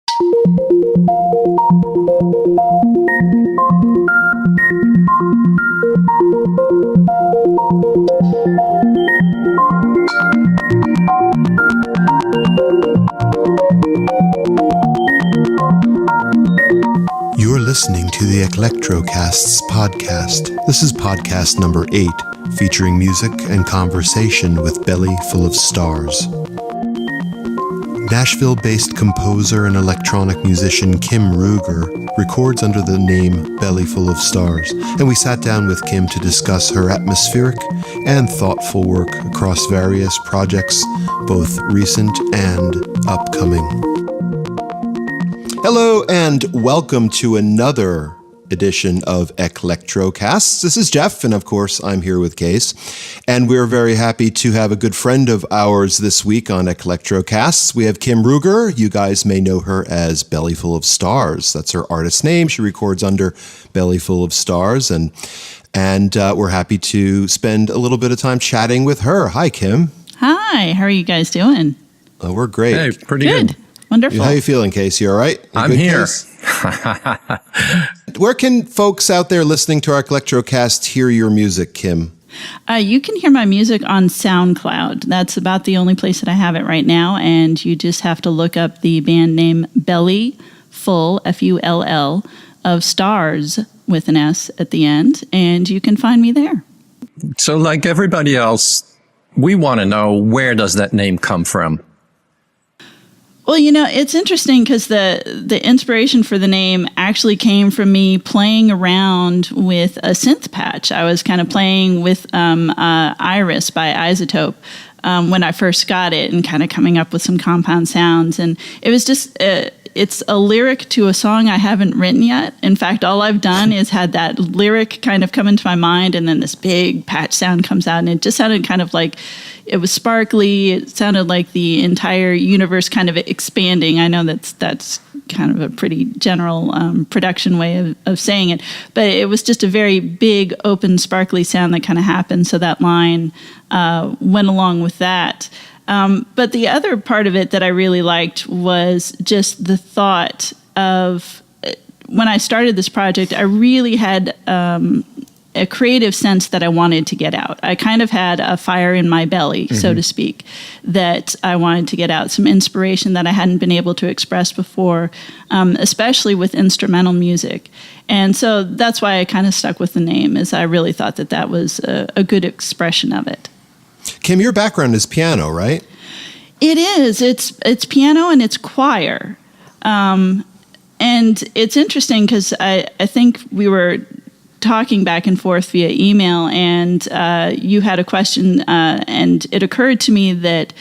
You're listening to the Electrocasts podcast. This is podcast number 8, featuring music and conversation with Belly Full of Stars. Nashville-based composer and electronic musician Kim Ruger records under the name Belly Full of Stars, and we sat down with Kim to discuss her atmospheric and thoughtful work across various projects, both recent and upcoming. Hello and welcome to another edition of Electrocasts. This is Jeff, and of course I'm here with Case, and we're very happy to have a good friend of ours this week on Electrocasts. We have Kim Ruger. You guys may know her as Belly Full of Stars. That's her artist name. She records under Belly Full of Stars, and we're happy to spend a little bit of time chatting with her. Hi, Kim. Hi. How are you guys doing? We're great. Hey, pretty good. Wonderful. How are you feeling, Case? You all right? I'm here. Where can folks out there listening to our Electrocast hear your music, Kim? You can hear my music on SoundCloud. That's about the only place that I have it right now, and you just have to look up the band name Belly Full, F-U-L-L, of Stars with an S at the end, and you can find me there. So like everybody else, we want to know, where does that name come from? Well, you know, it's interesting because the inspiration for the name actually came from me playing around with a synth patch. I was kind of playing with Iris by Isotope when I first got it, and kind of coming up with some compound sounds. And it was just, it's a lyric to a song I haven't written yet. In fact, all I've done is had that lyric kind of come into my mind, and then this big patch sound comes out, and it just sounded kind of like, it was sparkly. It sounded like the entire universe kind of expanding. I know that's kind of a pretty general production way of saying it, but it was just a very big, open, sparkly sound that kind of happened. So that line went along with that. But the other part of it that I really liked was just the thought of, when I started this project, I really had a creative sense that I wanted to get out. I kind of had a fire in my belly, so to speak, that I wanted to get out, some inspiration that I hadn't been able to express before, especially with instrumental music. And so that's why I kind of stuck with the name, is I really thought that that was a good expression of it. Kim, your background is piano, right? It is. It's piano and it's choir. And it's interesting because I think we were talking back and forth via email, and you had a question, and it occurred to me that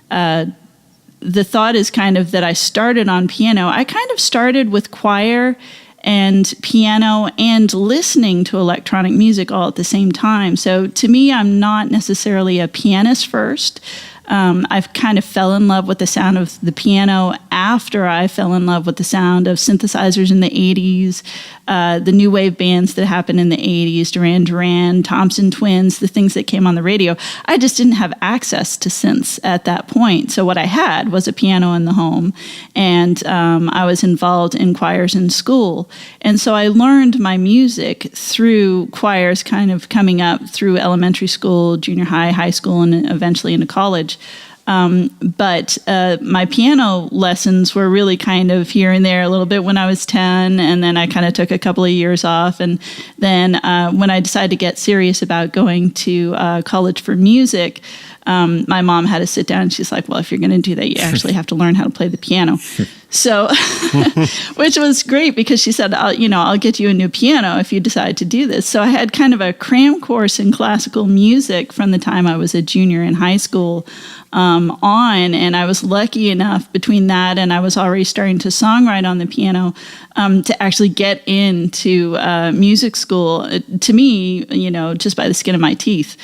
the thought is kind of that I started on piano. I kind of started with choir and piano and listening to electronic music all at the same time. So to me, I'm not necessarily a pianist first. I've kind of fell in love with the sound of the piano after I fell in love with the sound of synthesizers in the 80s, the new wave bands that happened in the 80s, Duran Duran, Thompson Twins, the things that came on the radio. I just didn't have access to synths at that point. So what I had was a piano in the home, and I was involved in choirs in school. And so I learned my music through choirs kind of coming up through elementary school, junior high, high school, and eventually into college. But my piano lessons were really kind of here and there a little bit when I was 10, and then I kind of took a couple of years off. And then when I decided to get serious about going to college for music, my mom had to sit down and she's like, well, if you're going to do that, you actually have to learn how to play the piano. So, which was great because she said, I'll get you a new piano if you decide to do this. So I had kind of a cram course in classical music from the time I was a junior in high school on, and I was lucky enough between that and I was already starting to songwrite on the piano to actually get into music school. To me, just by the skin of my teeth.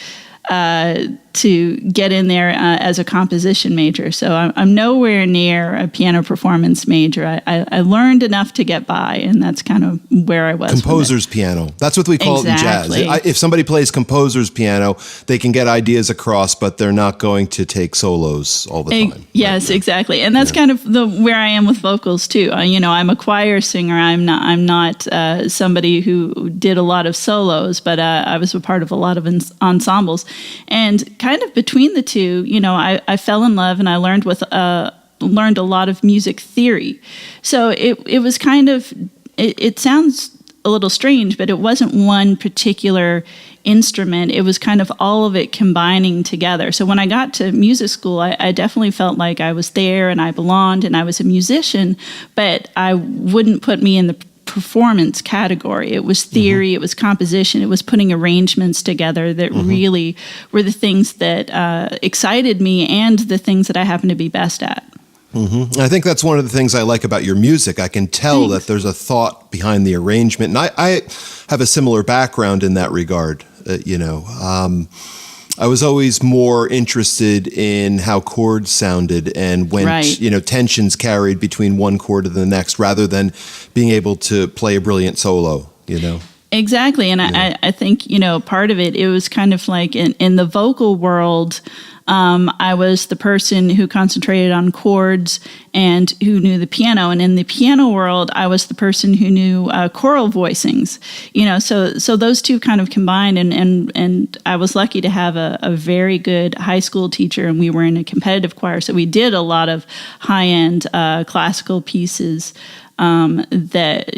to get in there as a composition major. So I'm nowhere near a piano performance major. I learned enough to get by, and that's kind of where I was. Composer's piano. That's what we call it in jazz. If somebody plays composer's piano, they can get ideas across, but they're not going to take solos all the time. Yes, right? Exactly. And that's kind of where I am with vocals too. I'm a choir singer. I'm not somebody who did a lot of solos, but I was a part of a lot of ensembles. And kind of between the two, I fell in love, and I learned a lot of music theory. So it was kind of, it sounds a little strange, but it wasn't one particular instrument. It was kind of all of it combining together. So when I got to music school, I definitely felt like I was there and I belonged and I was a musician, but I wouldn't put me in the performance category. It was theory, it was composition, it was putting arrangements together that really were the things that excited me and the things that I happen to be best at. I think that's one of the things I like about your music. I can tell that there's a thought behind the arrangement. And I have a similar background in that regard. I was always more interested in how chords sounded and when, tensions carried between one chord to the next rather than being able to play a brilliant solo, Exactly. And I think, part of it was kind of like in the vocal world, I was the person who concentrated on chords and who knew the piano. And in the piano world, I was the person who knew choral voicings. So those two kind of combined. And I was lucky to have a very good high school teacher, and we were in a competitive choir. So we did a lot of high-end classical pieces that,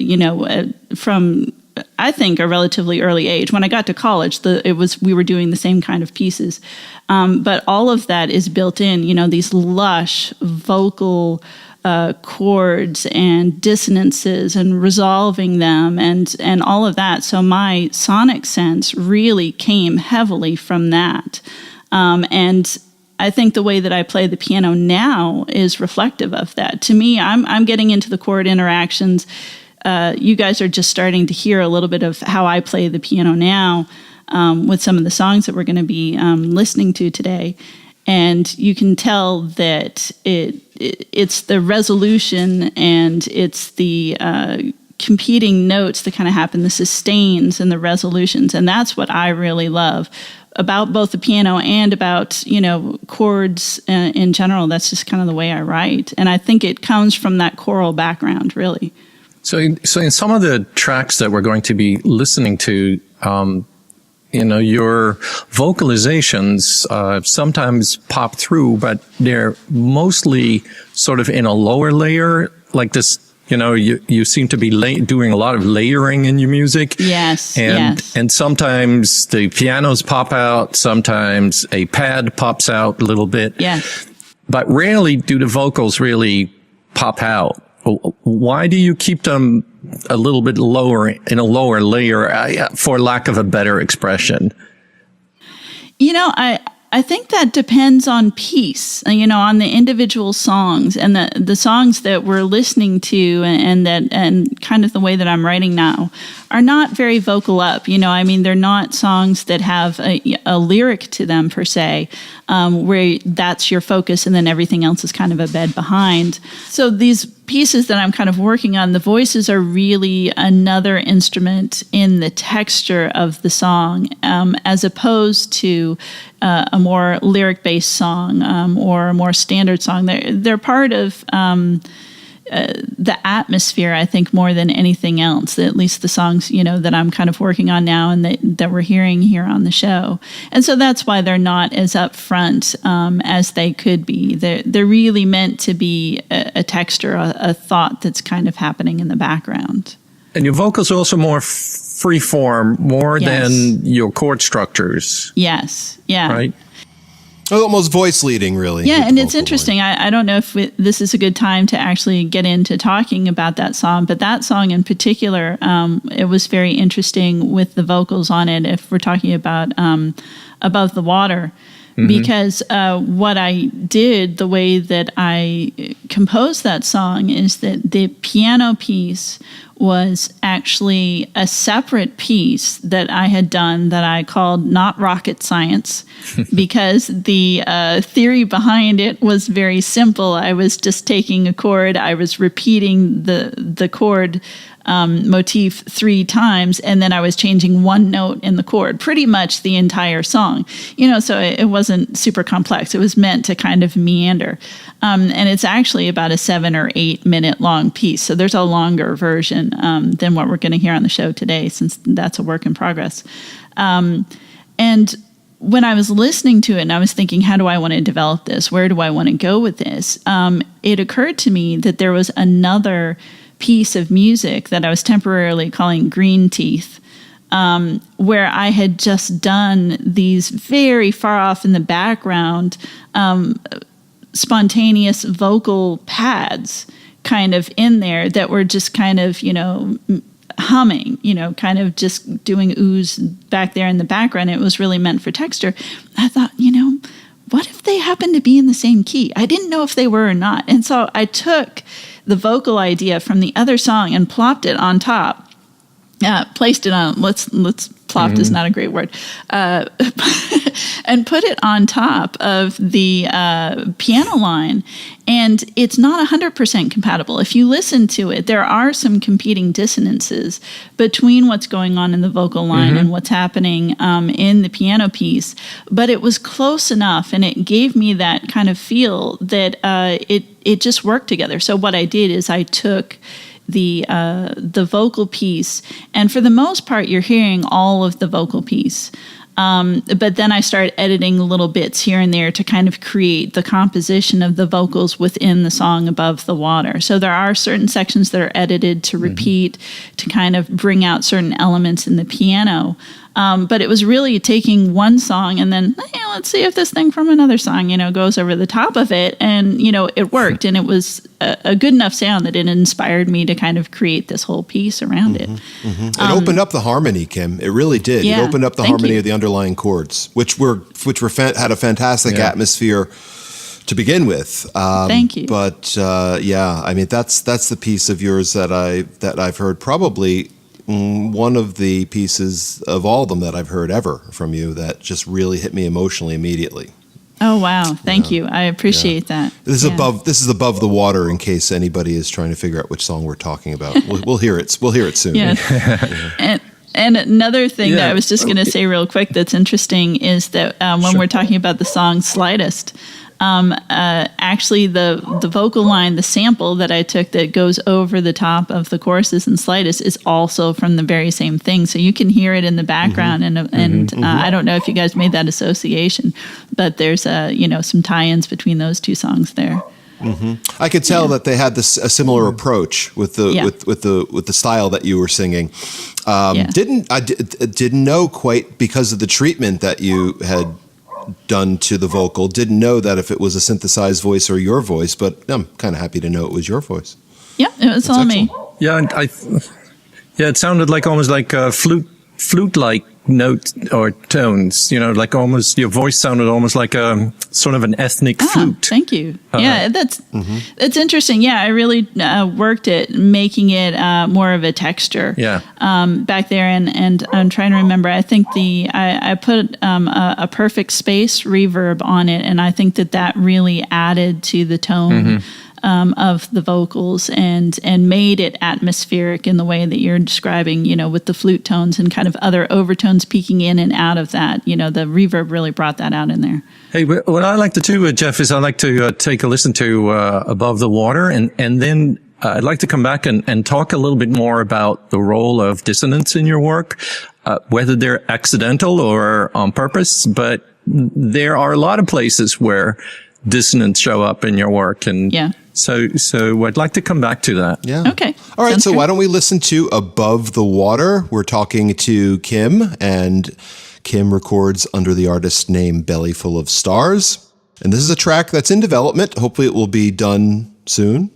from I think a relatively early age. When I got to college, we were doing the same kind of pieces, but all of that is built in. These lush vocal chords and dissonances and resolving them and all of that. So my sonic sense really came heavily from that, and I think the way that I play the piano now is reflective of that. To me, I'm getting into the chord interactions. You guys are just starting to hear a little bit of how I play the piano now with some of the songs that we're going to be listening to today. And you can tell that it's the resolution and it's the competing notes that kind of happen, the sustains and the resolutions. And that's what I really love about both the piano and about, chords in general. That's just kind of the way I write. And I think it comes from that choral background, really. So in some of the tracks that we're going to be listening to, your vocalizations sometimes pop through, but they're mostly sort of in a lower layer, like this. You seem to be doing a lot of layering in your music. Yes, and sometimes the pianos pop out, sometimes a pad pops out a little bit. Yes. But rarely do the vocals really pop out. Why do you keep them a little bit lower, in a lower layer, for lack of a better expression? I think that depends on piece, on the individual songs and the songs that we're listening to and kind of the way that I'm writing now are not very vocal up. They're not songs that have a lyric to them per se, where that's your focus and then everything else is kind of a bed behind. So these pieces that I'm kind of working on, the voices are really another instrument in the texture of the song, as opposed to a more lyric-based song or a more standard song. They're part of the atmosphere, I think, more than anything else. At least the songs, that I'm kind of working on now and that we're hearing here on the show. And so that's why they're not as upfront as they could be. They're really meant to be a texture, a thought that's kind of happening in the background. And your vocals are also more free form, more than your chord structures. Yes. Yeah. Right? Almost voice leading, really. Yeah, and it's interesting. I don't know if this is a good time to actually get into talking about that song, but that song in particular, it was very interesting with the vocals on it, if we're talking about Above the Water. Mm-hmm. Because what I did, the way that I composed that song, is that the piano piece was actually a separate piece that I had done that I called Not Rocket Science, because the theory behind it was very simple. I was just taking a chord, I was repeating the chord motif 3 times, and then I was changing one note in the chord, pretty much the entire song. So it wasn't super complex. It was meant to kind of meander. And it's actually about a 7 or 8 minute long piece. So there's a longer version than what we're going to hear on the show today, since that's a work in progress. And when I was listening to it and I was thinking, how do I want to develop this? Where do I want to go with this? It occurred to me that there was another piece of music that I was temporarily calling Green Teeth, where I had just done these very far off in the background spontaneous vocal pads kind of in there that were just kind of, humming, kind of just doing ooze back there in the background. It was really meant for texture. I thought, what if they happen to be in the same key? I didn't know if they were or not. And so I took the vocal idea from the other song and plopped it on top. Placed it on, let's plopped is not a great word, and put it on top of the piano line. And it's not 100% compatible. If you listen to it, there are some competing dissonances between what's going on in the vocal line and what's happening in the piano piece. But it was close enough, and it gave me that kind of feel that it just worked together. So what I did is I took the vocal piece, and for the most part, you're hearing all of the vocal piece. But then I started editing little bits here and there to kind of create the composition of the vocals within the song Above the Water. So there are certain sections that are edited to repeat, to kind of bring out certain elements in the piano. But it was really taking one song and then, let's see if this thing from another song, goes over the top of it. And, it worked. And it was a good enough sound that it inspired me to kind of create this whole piece around it. It opened up the harmony, Kim. It really did. Yeah, it opened up the harmony of the underlying chords, which had a fantastic atmosphere to begin with. Thank you. But that's the piece of yours that I've heard probably one of the pieces of all of them that I've heard ever from you that just really hit me emotionally immediately. Oh, wow. Thank you. I appreciate that. This is Above the Water, in case anybody is trying to figure out which song we're talking about. We'll hear it. We'll hear it soon. Yeah. And another thing that I was just going to say real quick that's interesting is that when we're talking about the song Slightest, actually the vocal line, the sample that I took that goes over the top of the choruses in Slightest is also from the very same thing. So you can hear it in the background, and I don't know if you guys made that association, but there's some tie-ins between those two songs there. I could tell that they had a similar approach with the style that you were singing. Didn't know quite, because of the treatment that you had done to the vocal, didn't know that if it was a synthesized voice or your voice, but I'm kind of happy to know it was your voice. Yeah, it was all me. Yeah, and it sounded like almost like a flute-like note or tones, like almost, your voice sounded almost like a sort of an ethnic flute. Thank you. That's interesting. Yeah, I really worked at making it more of a texture back there. And I'm trying to remember, I think I put a perfect space reverb on it, and I think that really added to the tone of the vocals and made it atmospheric in the way that you're describing, with the flute tones and kind of other overtones peeking in and out of that. The reverb really brought that out in there. Hey, what I like to do, Jeff, is I like to take a listen to Above the Water, and then I'd like to come back and talk a little bit more about the role of dissonance in your work, whether they're accidental or on purpose, but there are a lot of places where dissonance show up in your work, and so I'd like to come back to that. Yeah. Okay. All right. Sounds So good. why don't we listen to Above the Water? We're talking to Kim, and Kim records under the artist name Bellyful of Stars. And this is a track that's in development. Hopefully it will be done soon.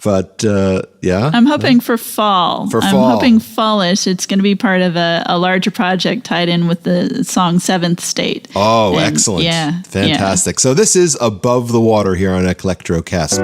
But I'm hoping for fall. I'm hoping fallish. It's going to be part of a larger project tied in with the song Seventh State. Oh, excellent. Yeah. Fantastic. So this is Above the Water here on Electrocast.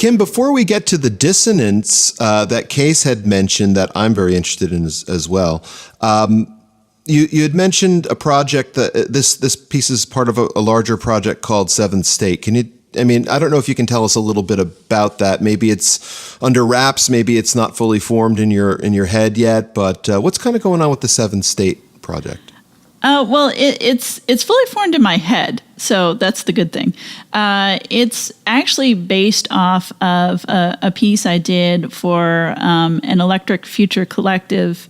Kim, before we get to the dissonance that Case had mentioned that I'm very interested in as well, you had mentioned a project that this piece is part of a larger project called Seventh State. I don't know if you can tell us a little bit about that. Maybe it's under wraps, maybe it's not fully formed in your head yet, but what's kind of going on with the Seventh State project? Well, it's fully formed in my head, so that's the good thing. It's actually based off of a piece I did for an Electric Future Collective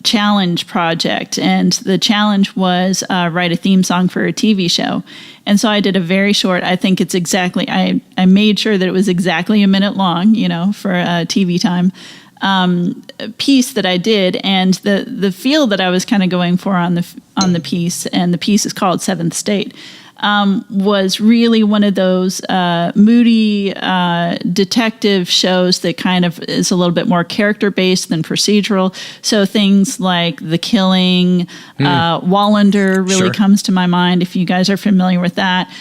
challenge project, and the challenge was write a theme song for a TV show. And so I did a very short, I think it's exactly, I made sure that it was exactly a minute long, for TV time, piece that I did, and the feel that I was kind of going for on the piece, and the piece is called Seventh State, was really one of those moody detective shows that kind of is a little bit more character based than procedural. So things like The Killing, Wallander really comes to my mind if you guys are familiar with that.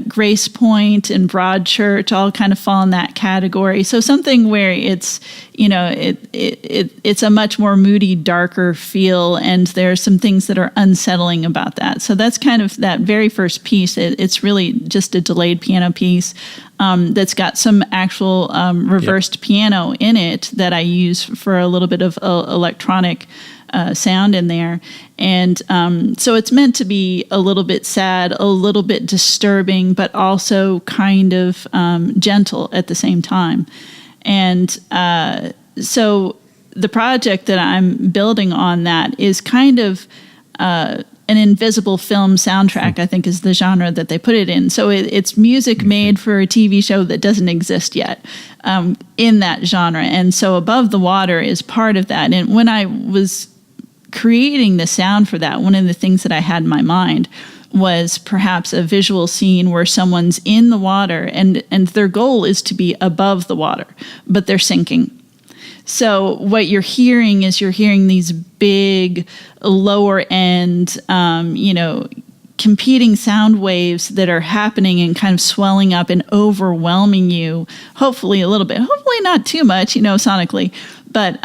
Grace Point and Broadchurch all kind of fall in that category. So something where it's, it's a much more moody, darker feel, and there's some things that are unsettling about that. So that's kind of that very first piece. It's really just a delayed piano piece that's got some actual reversed piano in it that I use for a little bit of electronic sound in there. And so it's meant to be a little bit sad, a little bit disturbing, but also kind of gentle at the same time. And so the project that I'm building on that is kind of an invisible film soundtrack, I think is the genre that they put it in. So it's music made for a TV show that doesn't exist yet in that genre. And so Above the Water is part of that. And when I was creating the sound for that, one of the things that I had in my mind was perhaps a visual scene where someone's in the water and their goal is to be above the water, but they're sinking. So what you're hearing is these big lower end, competing sound waves that are happening and kind of swelling up and overwhelming you, hopefully a little bit, hopefully not too much, sonically, but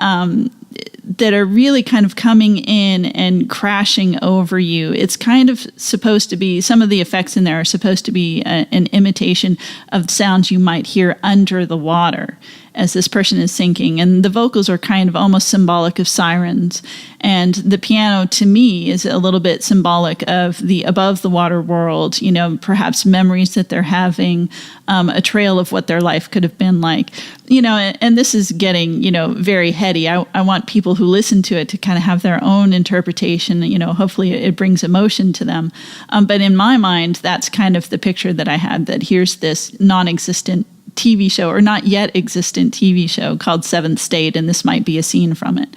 that are really kind of coming in and crashing over you. It's kind of supposed to be, some of the effects in there are supposed to be an imitation of sounds you might hear under the water as this person is sinking. And the vocals are kind of almost symbolic of sirens. And the piano, to me, is a little bit symbolic of the above the water world, perhaps memories that they're having, a trail of what their life could have been like. And this is getting, very heady. I want people who listen to it to kind of have their own interpretation. Hopefully it brings emotion to them. But in my mind, that's kind of the picture that I had, that here's this non-existent TV show, or not yet existent TV show, called Seventh State, and this might be a scene from it.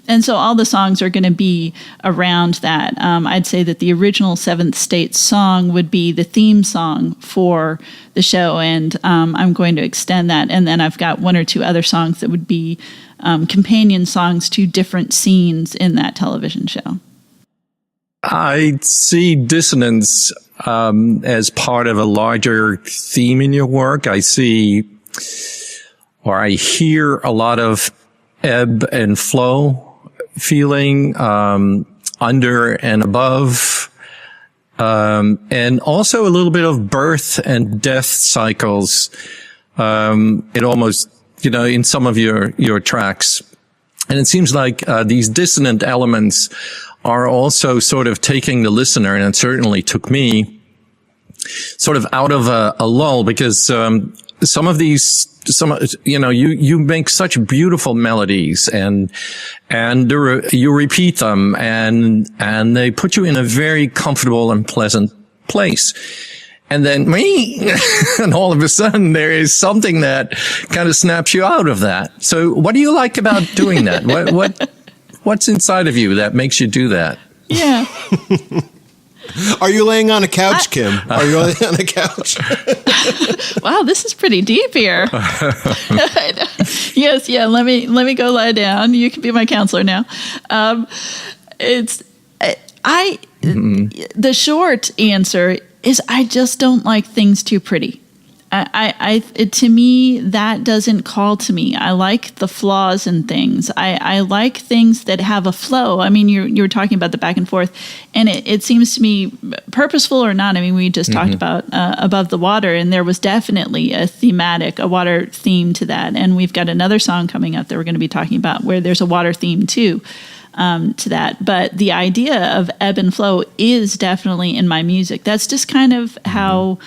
And so all the songs are going to be around that. I'd say that the original Seventh State song would be the theme song for the show, and I'm going to extend that. And then I've got one or two other songs that would be companion songs to different scenes in that television show. I see dissonance as part of a larger theme in your work. I see, or I hear a lot of ebb and flow feeling, under and above, and also a little bit of birth and death cycles. It almost, in some of your tracks. And it seems like, these dissonant elements are also sort of taking the listener, and it certainly took me, sort of out of a lull, because you make such beautiful melodies, and you repeat them, and they put you in a very comfortable and pleasant place. And then and all of a sudden there is something that kind of snaps you out of that. So what do you like about doing that? What's inside of you that makes you do that? Yeah. Are you laying on a couch, Kim? Are you laying on a couch? Wow, this is pretty deep here. Yes, yeah. Let me go lie down. You can be my counselor now. The short answer is I just don't like things too pretty. To me, that doesn't call to me. I like the flaws in things. I like things that have a flow. I mean, you were talking about the back and forth, and it seems to me, purposeful or not. I mean, we just talked about Above the Water, and there was definitely a water theme to that. And we've got another song coming up that we're going to be talking about where there's a water theme too. To that. But the idea of ebb and flow is definitely in my music. That's just kind of how,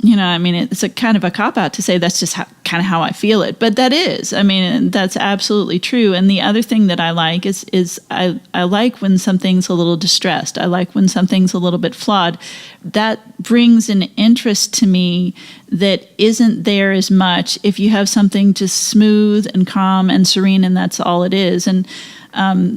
I mean, it's a kind of a cop-out to say that's just kind of how I feel it. But that is, I mean, that's absolutely true. And the other thing that I like is I like when something's a little distressed. I like when something's a little bit flawed. That brings an interest to me that isn't there as much if you have something just smooth and calm and serene, and that's all it is. And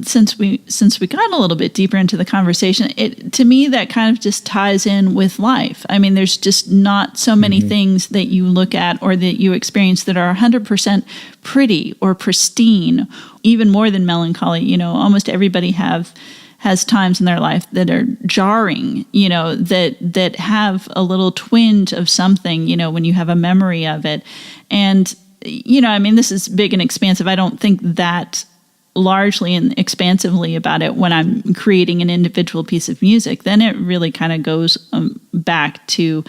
since we got a little bit deeper into the conversation, to me that kind of just ties in with life. I mean, there's just not so many things that you look at or that you experience that are 100% pretty or pristine, even more than melancholy. Almost everybody has times in their life that are jarring, that have a little twinge of something, when you have a memory of it. And, I mean, this is big and expansive. I don't think that largely and expansively about it when I'm creating an individual piece of music. Then it really kind of goes back to,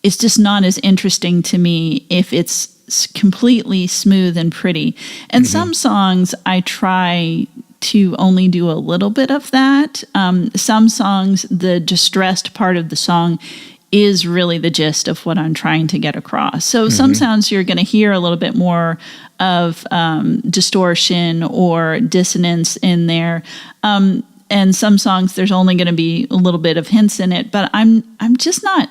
it's just not as interesting to me if it's completely smooth and pretty. And some songs I try to only do a little bit of that. Some songs, the distressed part of the song is really the gist of what I'm trying to get across. So some sounds you're going to hear a little bit more of distortion or dissonance in there. And some songs there's only going to be a little bit of hints in it, but I'm just not.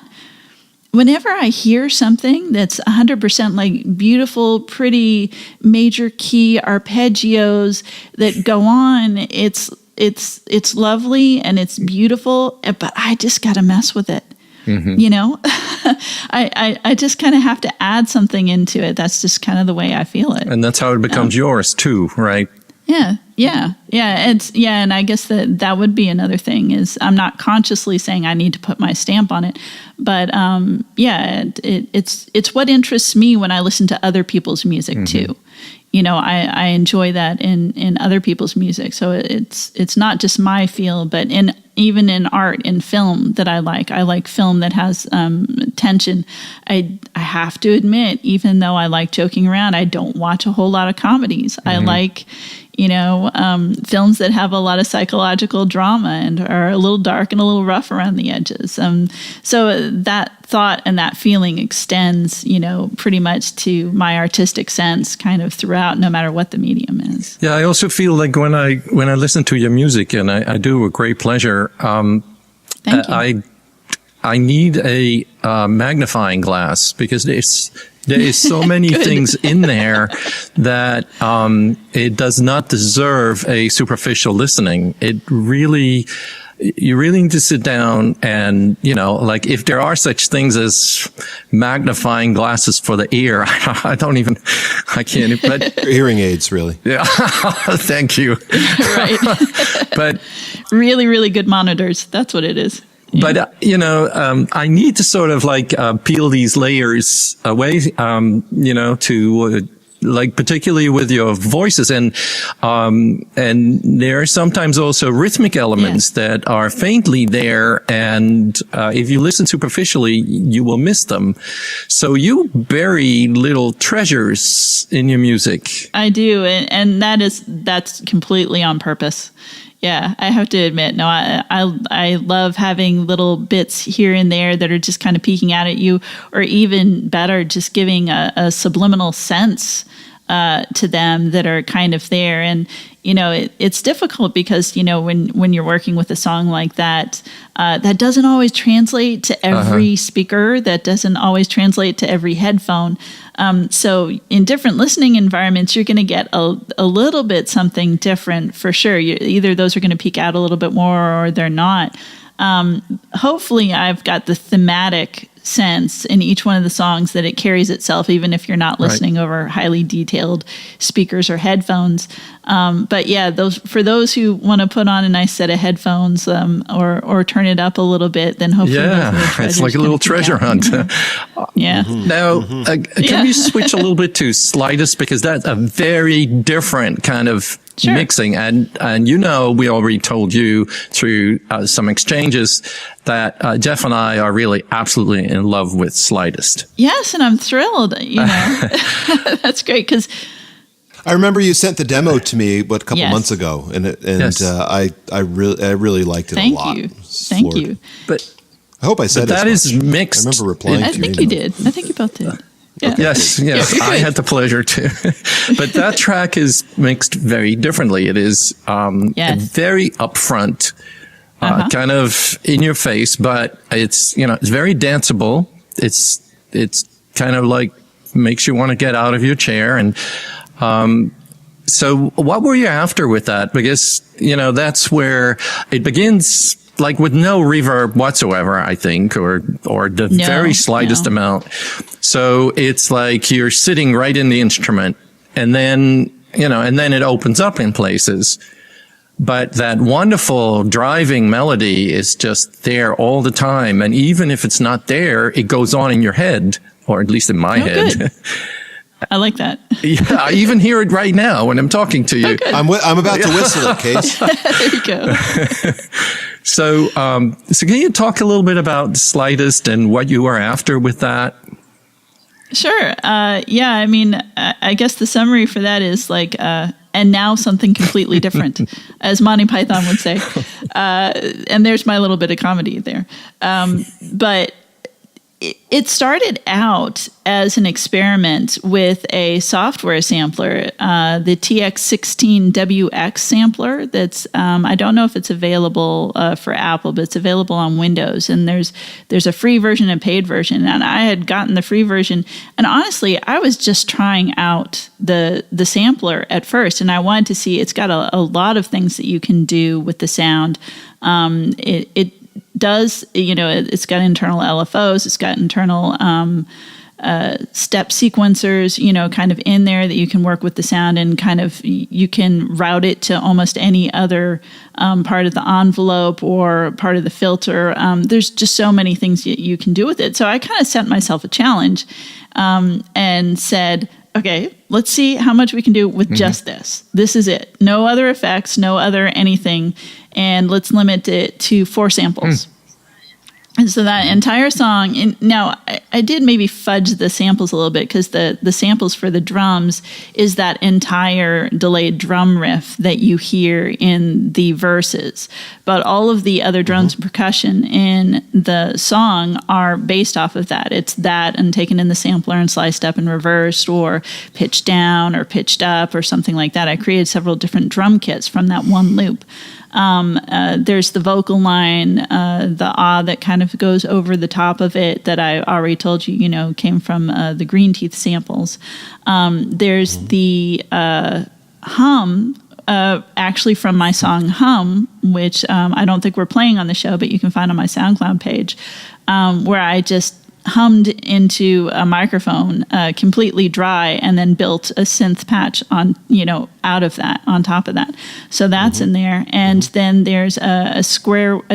Whenever I hear something that's 100% like beautiful, pretty major key arpeggios that go on, it's lovely and it's beautiful, but I just got to mess with it. I just kind of have to add something into it. That's just kind of the way I feel it. And that's how it becomes yours too, right? Yeah. And I guess that would be another thing is I'm not consciously saying I need to put my stamp on it, but it's what interests me when I listen to other people's music too. I enjoy that in other people's music. So it's not just my feel, but even in art, in film that I like film that has tension. I have to admit, even though I like joking around, I don't watch a whole lot of comedies. I like, films that have a lot of psychological drama and are a little dark and a little rough around the edges. So that thought and that feeling extends, pretty much to my artistic sense kind of throughout, no matter what the medium is. Yeah, I also feel like when I listen to your music, and I do with great pleasure, Thank you. I need a magnifying glass because there is so many things in there that it does not deserve a superficial listening. You really need to sit down and, like if there are such things as magnifying glasses for the ear, I can't, but hearing aids, really. Yeah. Thank you. Right. But really, really good monitors. That's what it is. But, I need to sort of like peel these layers away, to like particularly with your voices. And there are sometimes also rhythmic elements that are faintly there. And if you listen superficially, you will miss them. So you bury little treasures in your music. I do. And that's completely on purpose. Yeah, I have to admit, no, I love having little bits here and there that are just kind of peeking out at you, or even better, just giving a subliminal sense to them that are kind of there. And, it's difficult because, when you're working with a song like that, that doesn't always translate to every speaker, that doesn't always translate to every headphone. So in different listening environments, you're going to get a little bit something different for sure. Either those are going to peek out a little bit more or they're not. Hopefully I've got the thematic sense in each one of the songs that it carries itself, even if you're not listening over highly detailed speakers or headphones. But yeah, for those who want to put on a nice set of headphones or turn it up a little bit, then hopefully it's like a little treasure hunt. Yeah. Now, can you switch a little bit to Slightest, because that's a very different kind of mixing, and we already told you through some exchanges that Jeff and I are really absolutely in love with Slightest. Yes, and I'm thrilled. That's great, because I remember you sent the demo to me a couple months ago, and I really liked it a lot. Thank you. But I hope I said that is mixed. I remember replying. I think you did. I think you both did. Yeah. Yes, I had the pleasure to. But that track is mixed very differently. It is very upfront, kind of in your face, but it's it's very danceable. It's kind of like makes you want to get out of your chair. And so what were you after with that? Because that's where it begins. Like with no reverb whatsoever, I think, or the very slightest amount. So it's like you're sitting right in the instrument, and then it opens up in places. But that wonderful driving melody is just there all the time. And even if it's not there, it goes on in your head, or at least in my head. Good. I like that. Yeah, I even hear it right now when I'm talking to you. I'm about to whistle it, Case. There you go. So can you talk a little bit about Slightest and what you were after with that? Sure. I mean, I guess the summary for that is like, and now something completely different, as Monty Python would say. And there's my little bit of comedy there. But it started out as an experiment with a software sampler, the TX16WX sampler. That's I don't know if it's available for Apple, but it's available on Windows. And there's a free version and a paid version. And I had gotten the free version, and honestly, I was just trying out the sampler at first, and I wanted to see. It's got a lot of things that you can do with the sound. It does, it's got internal LFOs, it's got internal step sequencers, kind of in there that you can work with the sound, and kind of you can route it to almost any other part of the envelope or part of the filter. There's just so many things you can do with it. So I kind of set myself a challenge and said, okay, let's see how much we can do with just this. This is it. No other effects, no other anything. And let's limit it to 4 samples. And so that entire song, and now I did maybe fudge the samples a little bit, because the samples for the drums is that entire delayed drum riff that you hear in the verses. But all of the other drums and percussion in the song are based off of that. It's that and taken in the sampler and sliced up and reversed, or pitched down or pitched up or something like that. I created several different drum kits from that one loop. There's the vocal line, the ah that kind of goes over the top of it that I already told you, came from the Green Teeth samples. There's the hum, actually from my song Hum, which I don't think we're playing on the show, but you can find on my SoundCloud page, where I just hummed into a microphone completely dry, and then built a synth patch on out of that, on top of that. So that's in there. And then there's a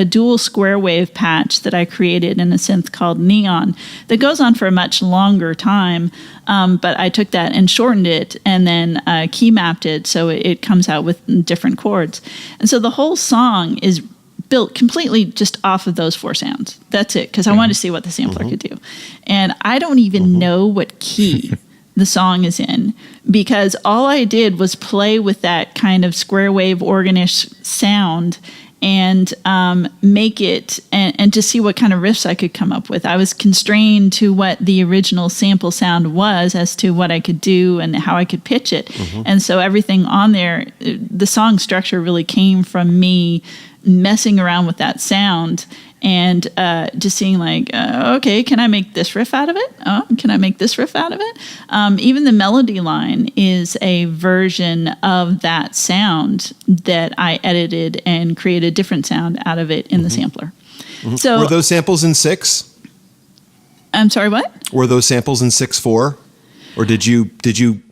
dual square wave patch that I created in a synth called Neon that goes on for a much longer time. But I took that and shortened it, and then key mapped it so it comes out with different chords. And so the whole song is built completely just off of those 4 sounds. That's it, because I wanted to see what the sampler could do. And I don't even know what key the song is in, because all I did was play with that kind of square wave organish sound and make it, and to see what kind of riffs I could come up with. I was constrained to what the original sample sound was as to what I could do and how I could pitch it. And so everything on there, the song structure really came from me messing around with that sound and just seeing like, okay, can I make this riff out of it? Oh, can I make this riff out of it? Even the melody line is a version of that sound that I edited and created a different sound out of it in the sampler. So were those samples in 6? I'm sorry, what? Were those samples in 6/4? Or did you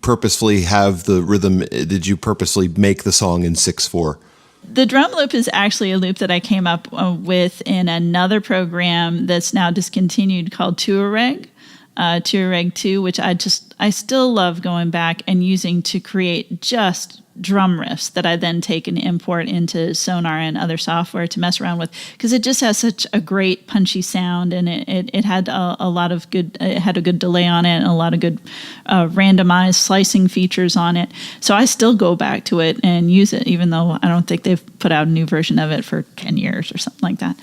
purposefully have the rhythm? Did you purposely make the song in 6/4? The drum loop is actually a loop that I came up with in another program that's now discontinued called Touareg 2, which I still love going back and using to create just drum riffs that I then take and import into Sonar and other software to mess around with, because it just has such a great punchy sound, and it had a lot of good, it had a good delay on it and a lot of good randomized slicing features on it. So I still go back to it and use it, even though I don't think they've put out a new version of it for 10 years or something like that.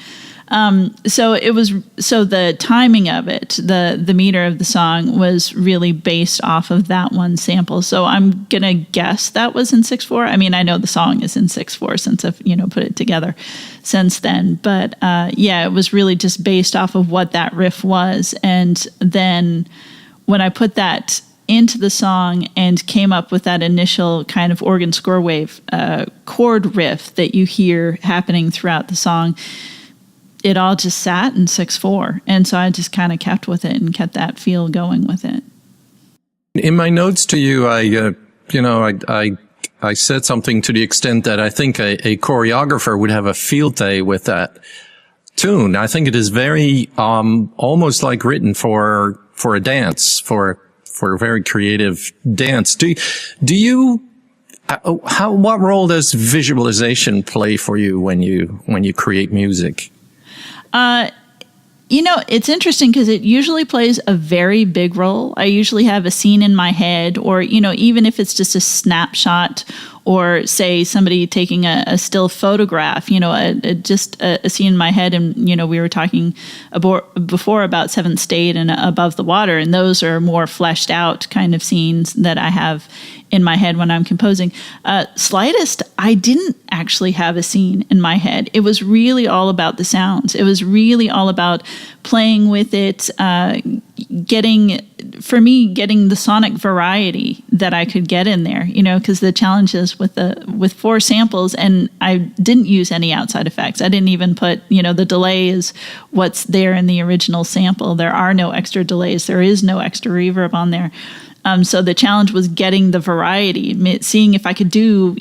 So the timing of it, the meter of the song was really based off of that one sample. So I'm going to guess that was in 6/4. I mean, I know the song is in 6/4 since I've, put it together since then. But, it was really just based off of what that riff was. And then when I put that into the song and came up with that initial kind of organ score wave, chord riff that you hear happening throughout the song, it all just sat in 6/4. And so I just kind of kept with it and kept that feel going with it. In my notes to you, I said something to the extent that I think a choreographer would have a field day with that tune. I think it is very, almost like written for a dance, for a very creative dance. What role does visualization play for you when you create music? It's interesting because it usually plays a very big role. I usually have a scene in my head, or, even if it's just a snapshot, or say somebody taking a still photograph, just a scene in my head. And, we were talking before about Seventh State and Above the Water, and those are more fleshed out kind of scenes that I have in my head when I'm composing. Slightest, I didn't actually have a scene in my head. It was really all about the sounds. It was really all about playing with it, getting the sonic variety that I could get in there, because the challenge is with 4 samples, and I didn't use any outside effects. I didn't even put, the delay is what's there in the original sample. There are no extra delays. There is no extra reverb on there. So the challenge was getting the variety, seeing if I could do,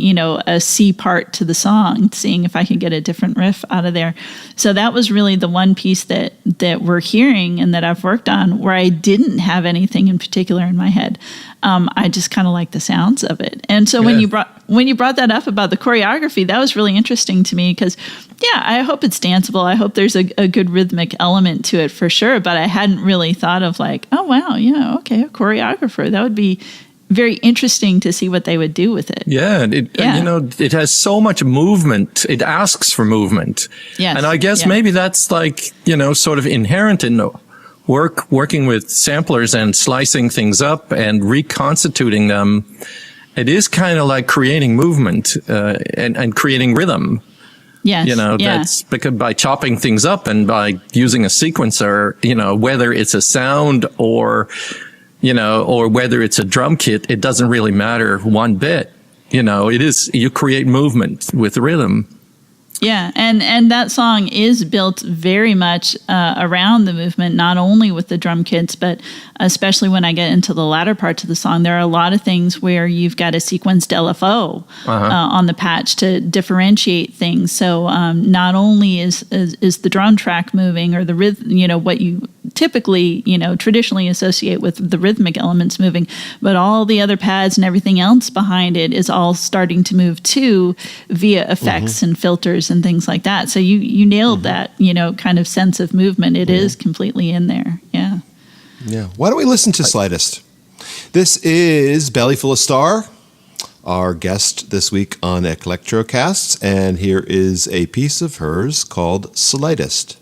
a C part to the song, seeing if I could get a different riff out of there. So that was really the one piece that we're hearing and that I've worked on where I didn't have anything in particular in my head. I just kind of like the sounds of it. And so when you brought that up about the choreography, that was really interesting to me because, I hope it's danceable. I hope there's a good rhythmic element to it for sure. But I hadn't really thought of like, oh, wow, okay, a choreographer. That would be very interesting to see what they would do with it. It has so much movement. It asks for movement. Yes. And I guess maybe that's like, sort of inherent in working with samplers and slicing things up and reconstituting them. It is kind of like creating movement, and creating rhythm. Yes. That's because by chopping things up and by using a sequencer, whether it's a sound or whether it's a drum kit, it doesn't really matter one bit. It is, you create movement with rhythm. Yeah, and that song is built very much around the movement, not only with the drum kits, but especially when I get into the latter parts of the song, there are a lot of things where you've got a sequenced LFO on the patch to differentiate things. So not only is the drum track moving or the rhythm, what you typically, traditionally associate with the rhythmic elements moving, but all the other pads and everything else behind it is all starting to move too via effects and filters and things like that. So you nailed that, kind of sense of movement. It is completely in there. Yeah. Yeah. Why don't we listen to Slightest? This is Belly Full of Star, our guest this week on Electrocasts, and here is a piece of hers called Slightest.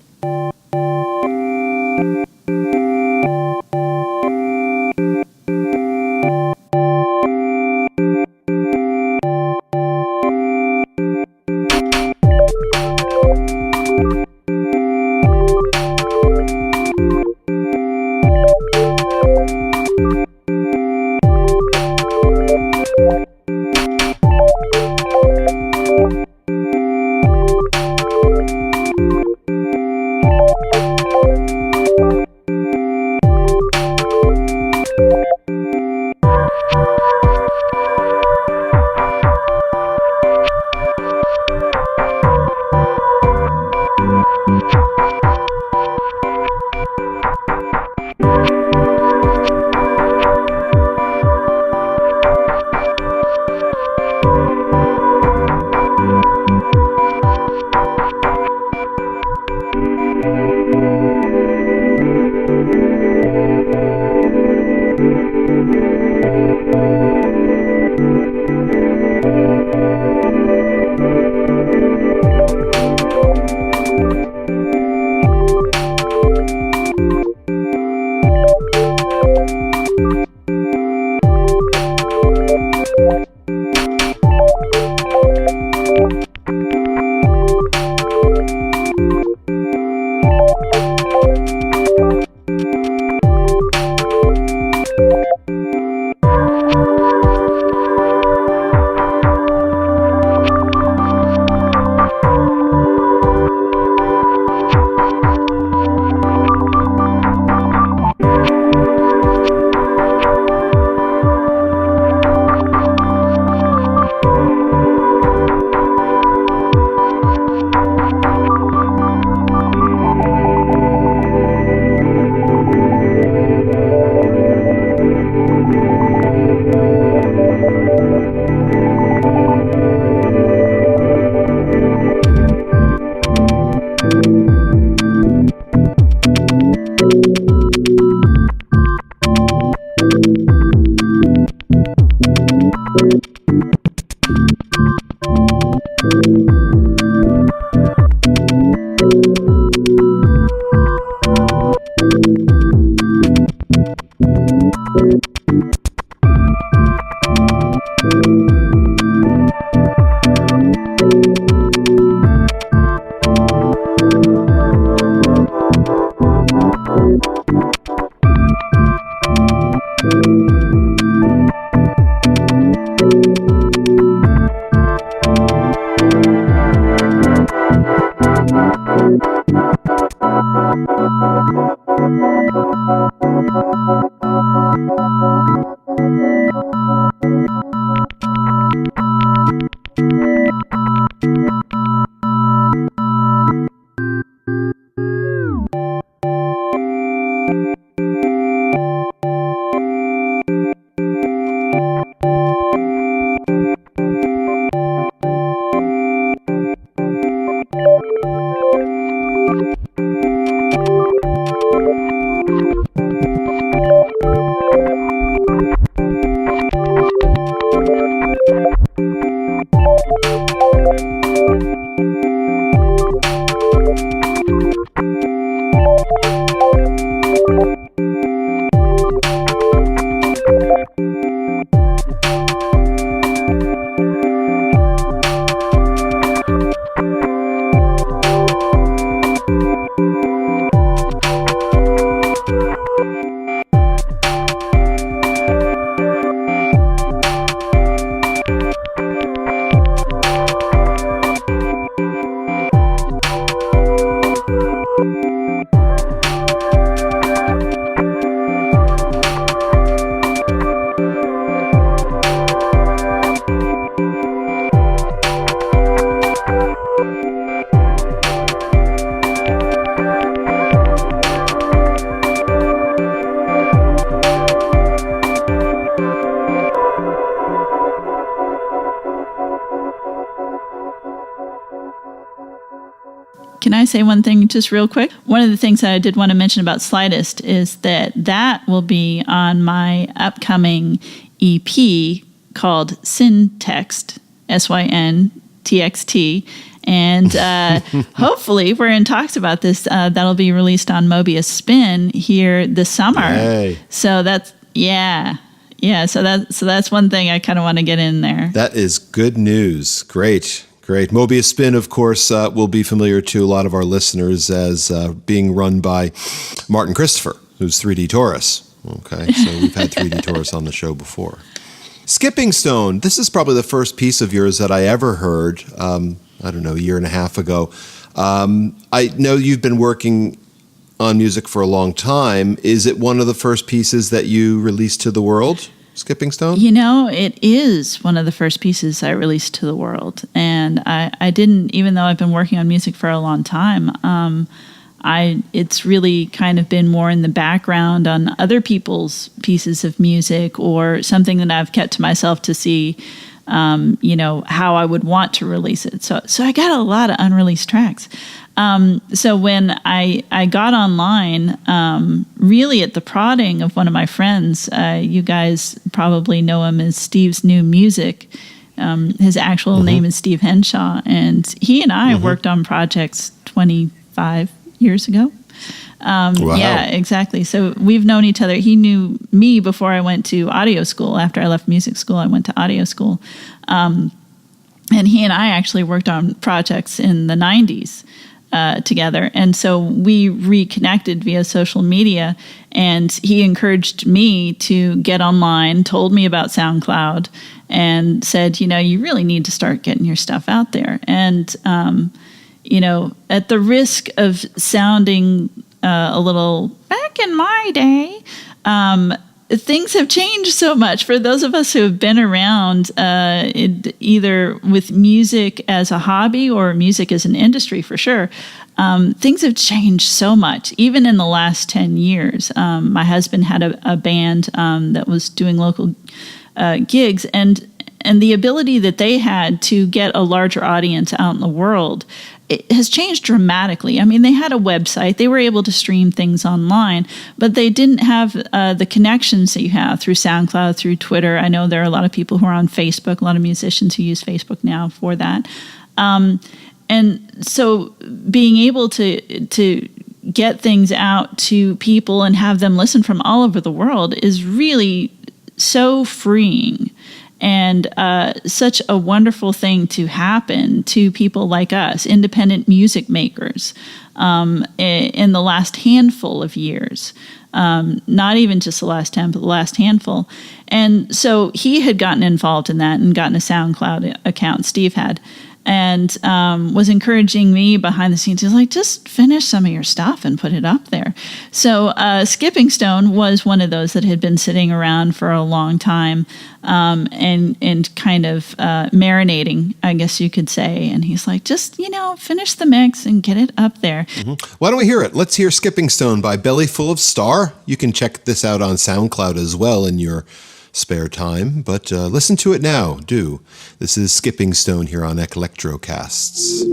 Can I say one thing just real quick? One of the things that I did want to mention about Slightest is that will be on my upcoming EP called Syntext, SYNTXT. And hopefully, we're in talks about this. That'll be released on Mobius Spin here this summer. Yay. So that's, yeah. So that's one thing I kind of want to get in there. That is good news. Great. Mobius Spin, of course, will be familiar to a lot of our listeners as being run by Martin Christopher, who's 3D Taurus. Okay, so we've had 3D Taurus on the show before. Skipping Stone, this is probably the first piece of yours that I ever heard, I don't know, a year and a half ago. I know you've been working on music for a long time. Is it one of the first pieces that you released to the world? Skipping Stone? You know, it is one of the first pieces I released to the world. And I didn't, even though I've been working on music for a long time, it's really kind of been more in the background on other people's pieces of music or something that I've kept to myself to see, how I would want to release it. So I got a lot of unreleased tracks. So when I got online, really at the prodding of one of my friends, you guys probably know him as Steve's New Music. His actual name is Steve Henshaw, and he and I worked on projects 25 years ago. Wow. Yeah, exactly. So we've known each other. He knew me before I went to audio school. After I left music school, I went to audio school. And he and I actually worked on projects in the 90s. Together. And so we reconnected via social media, and he encouraged me to get online, told me about SoundCloud, and said, you really need to start getting your stuff out there. And, at the risk of sounding a little back in my day, things have changed so much for those of us who have been around either with music as a hobby or music as an industry for sure. Things have changed so much, even in the last 10 years. My husband had a band that was doing local gigs, and the ability that they had to get a larger audience out in the world, it has changed dramatically. I mean, they had a website. They were able to stream things online, but they didn't have the connections that you have through SoundCloud, through Twitter. I know there are a lot of people who are on Facebook, a lot of musicians who use Facebook now for that. And so being able to get things out to people and have them listen from all over the world is really so freeing and such a wonderful thing to happen to people like us, independent music makers, in the last handful of years. Not even just the last 10, but the last handful. And so he had gotten involved in that and gotten a SoundCloud account, Steve had, and was encouraging me behind the scenes. He's like, just finish some of your stuff and put it up there. So Skipping Stone was one of those that had been sitting around for a long time and kind of marinating, I guess you could say. And he's like, just, finish the mix and get it up there. Mm-hmm. Why don't we hear it? Let's hear Skipping Stone by Belly Full of Star. You can check this out on SoundCloud as well in your spare time, but listen to it now, do. This is Skipping Stone here on Electrocasts.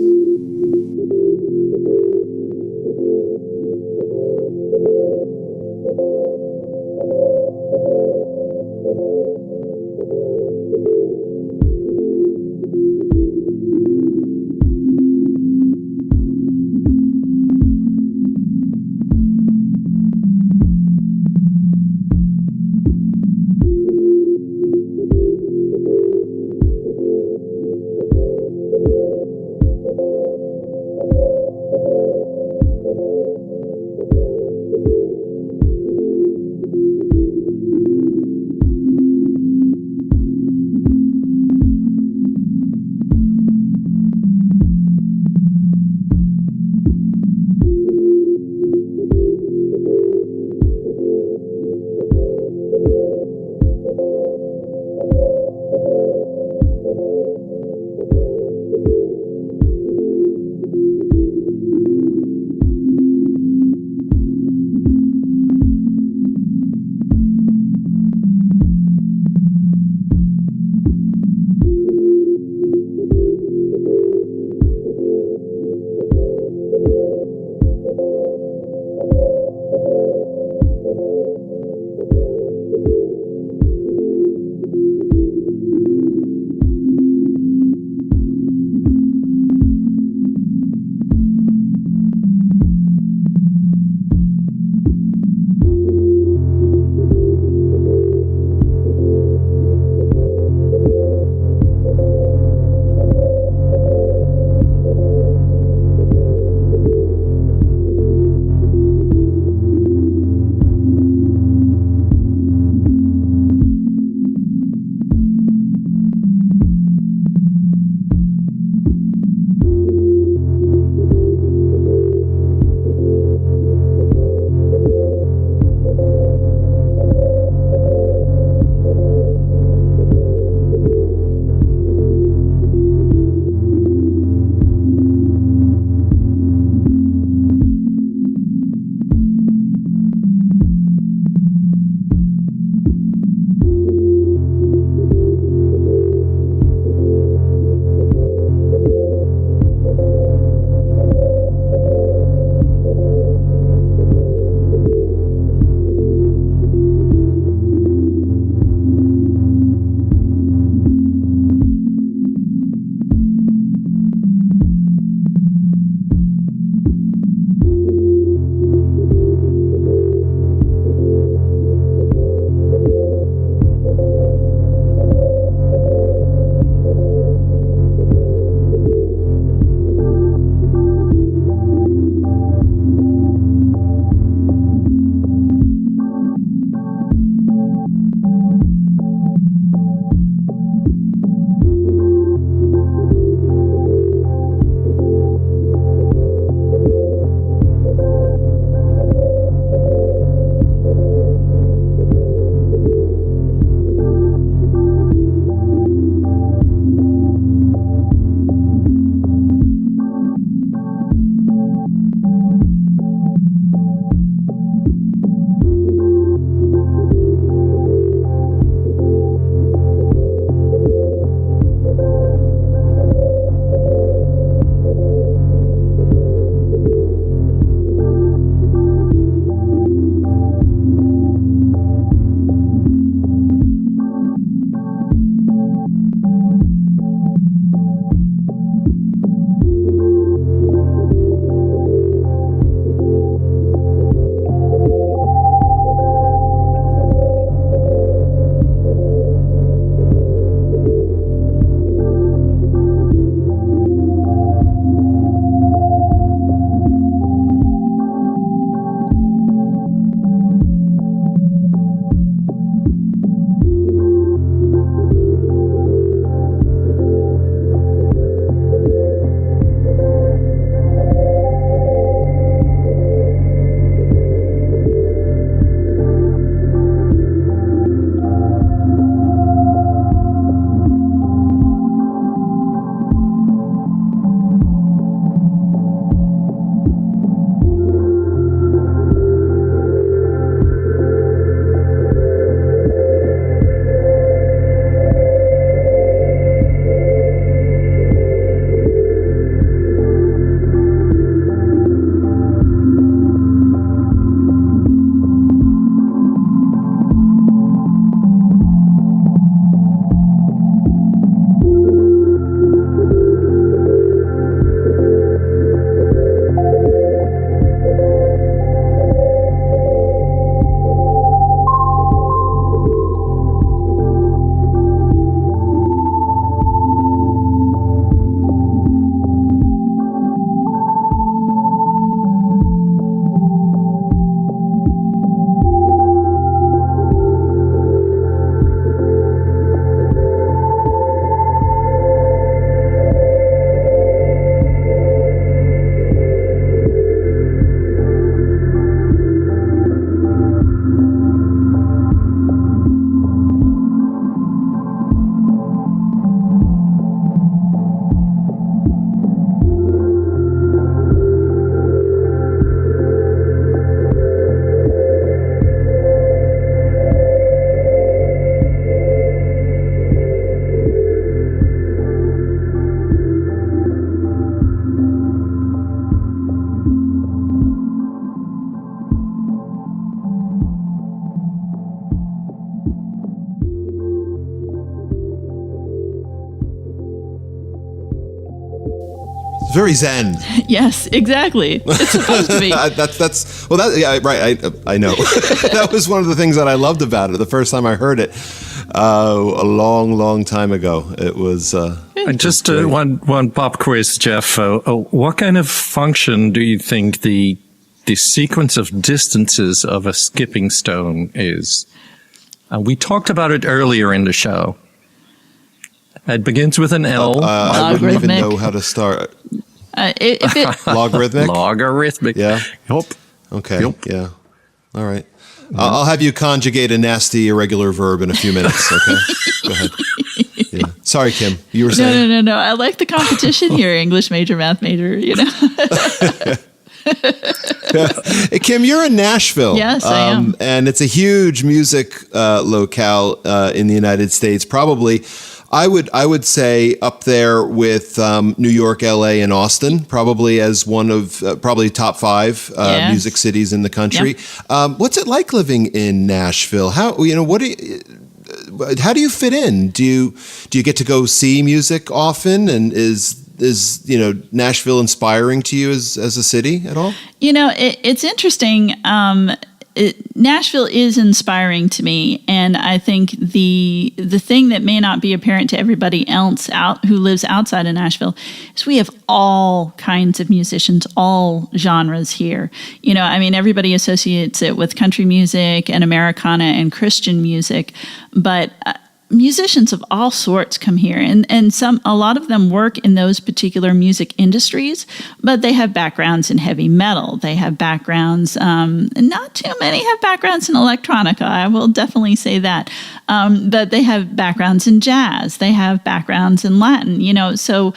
Very zen. Yes, exactly. It's supposed to be. I know. That was one of the things that I loved about it. The first time I heard it, a long time ago, it was. Just one pop quiz, Jeff. What kind of function do you think the sequence of distances of a skipping stone is? We talked about it earlier in the show. It begins with an L. I wouldn't even know how to start. Logarithmic? Logarithmic. Yeah. Yep. Okay. Yep. Yeah. All right. I'll have you conjugate a nasty irregular verb in a few minutes. Okay. Go ahead. Yeah. Sorry, Kim. You were saying? No. I like the competition here. English major, math major, Hey, Kim, you're in Nashville. Yes, I am. And it's a huge music locale in the United States. Probably, I would say up there with New York, LA, and Austin, probably as one of probably top 5 Yes. music cities in the country. Yep. What's it like living in Nashville? How do you fit in? Do you get to go see music often? And is Nashville inspiring to you as a city at all? It's interesting. Nashville is inspiring to me, and I think the thing that may not be apparent to everybody else who lives outside of Nashville is we have all kinds of musicians, all genres here. Everybody associates it with country music and Americana and Christian music, but musicians of all sorts come here, and a lot of them work in those particular music industries, but they have backgrounds in heavy metal. They have backgrounds, not too many have backgrounds in electronica, I will definitely say that. But they have backgrounds in jazz. They have backgrounds in Latin, so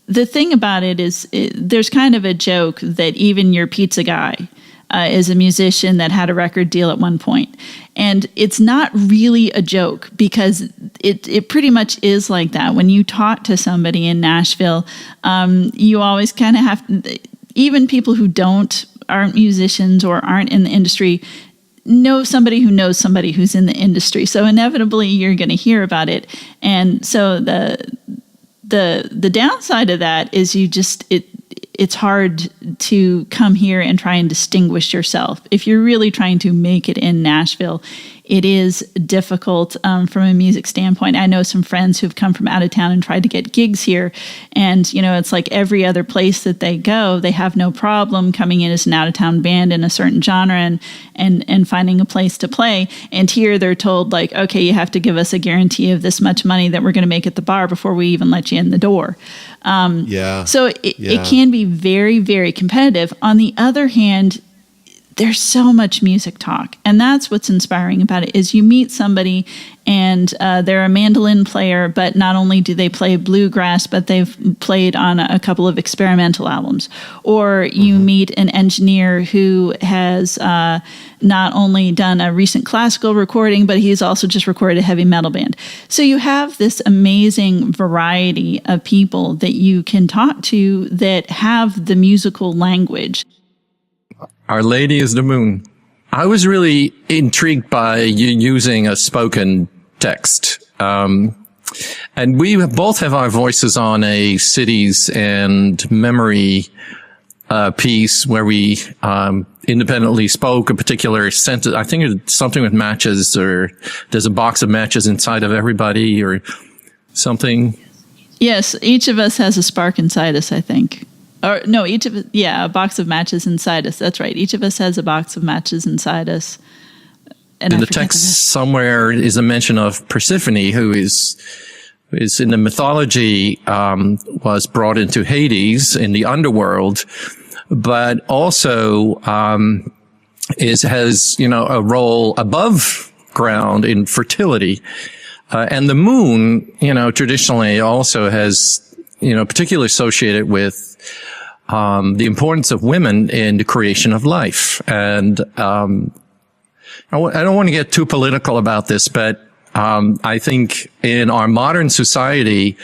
the thing about it is there's kind of a joke that even your pizza guy is a musician that had a record deal at one point. And it's not really a joke, because it pretty much is like that. When you talk to somebody in Nashville, you always kind of have, even people who aren't musicians or aren't in the industry, know somebody who knows somebody who's in the industry. So inevitably you're going to hear about it. And so the downside of that is it's hard to come here and try and distinguish yourself. If you're really trying to make it in Nashville, it is difficult from a music standpoint. I know some friends who've come from out of town and tried to get gigs here, and it's like every other place that they go, they have no problem coming in as an out-of-town band in a certain genre and finding a place to play. And here they're told, like, okay, you have to give us a guarantee of this much money that we're going to make at the bar before we even let you in the door. So it can be very, very competitive. On the other hand, there's so much music talk, and that's what's inspiring about it. Is you meet somebody and they're a mandolin player, but not only do they play bluegrass, but they've played on a couple of experimental albums. Or you meet an engineer who has not only done a recent classical recording, but he's also just recorded a heavy metal band. So you have this amazing variety of people that you can talk to that have the musical language. Our Lady is the Moon. I was really intrigued by you using a spoken text. And we both have our voices on a cities and memory piece where we independently spoke a particular sentence. I think it's something with matches, or there's a box of matches inside of everybody or something. Yes, each of us has a spark inside us, I think. Or no, each of us, a box of matches inside us. That's right. Each of us has a box of matches inside us. And in the text somewhere is a mention of Persephone, who is in the mythology, was brought into Hades in the underworld, but also, has, a role above ground in fertility. And the moon, traditionally also has, particularly associated with the importance of women in the creation of life. And I don't want to get too political about this, but I think in our modern society,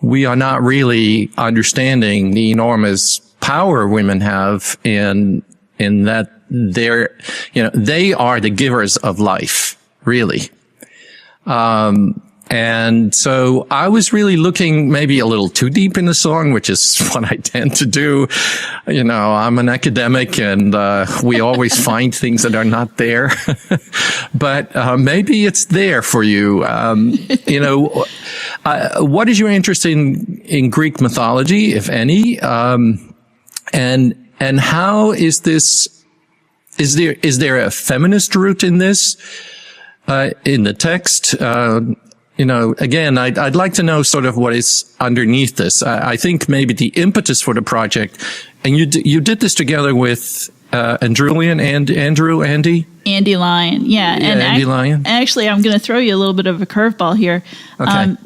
we are not really understanding the enormous power women have in that they are the givers of life, really. And so I was really looking maybe a little too deep in the song, which is what I tend to do. You know, I'm an academic and we always find things that are not there. But maybe it's there for you. You know, what is your interest in Greek mythology, if any? And how is this, is there a feminist root in this, in the text? You know, again, I'd like to know sort of what is underneath this. I think maybe the impetus for the project, and you did this together with Andy Lyon, yeah, and Andy Lyon. Actually, I'm going to throw you a little bit of a curveball here,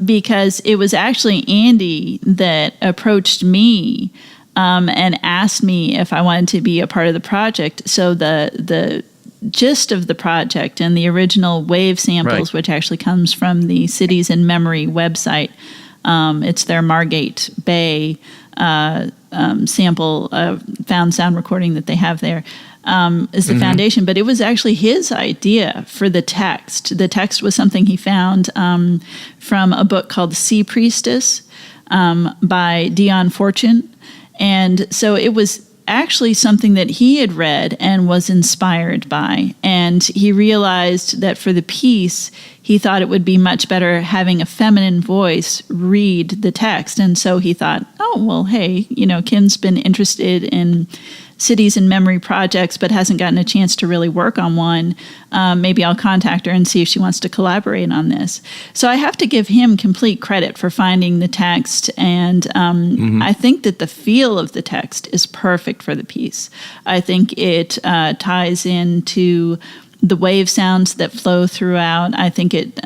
because it was actually Andy that approached me and asked me if I wanted to be a part of the project. So the gist of the project and the original wave samples, which actually comes from the Cities in Memory website. It's their Margate Bay sample found sound recording that they have there, is the foundation. But it was actually his idea for the text. The text was something he found from a book called Sea Priestess by Dion Fortune. And so it was actually something that he had read and was inspired by. And he realized that for the piece, he thought it would be much better having a feminine voice read the text. And so he thought, oh, well, hey, you know, Ken's been interested in cities and memory projects, but hasn't gotten a chance to really work on one. Maybe I'll contact her and see if she wants to collaborate on this. So I have to give him complete credit for finding the text. And I think that the feel of the text is perfect for the piece. I think it ties into the wave sounds that flow throughout. I think it...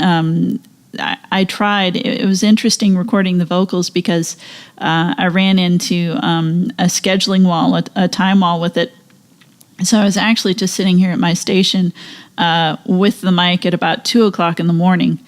I tried. It was interesting recording the vocals because I ran into a scheduling wall, a time wall with it. So I was actually just sitting here at my station with the mic at about 2:00 in the morning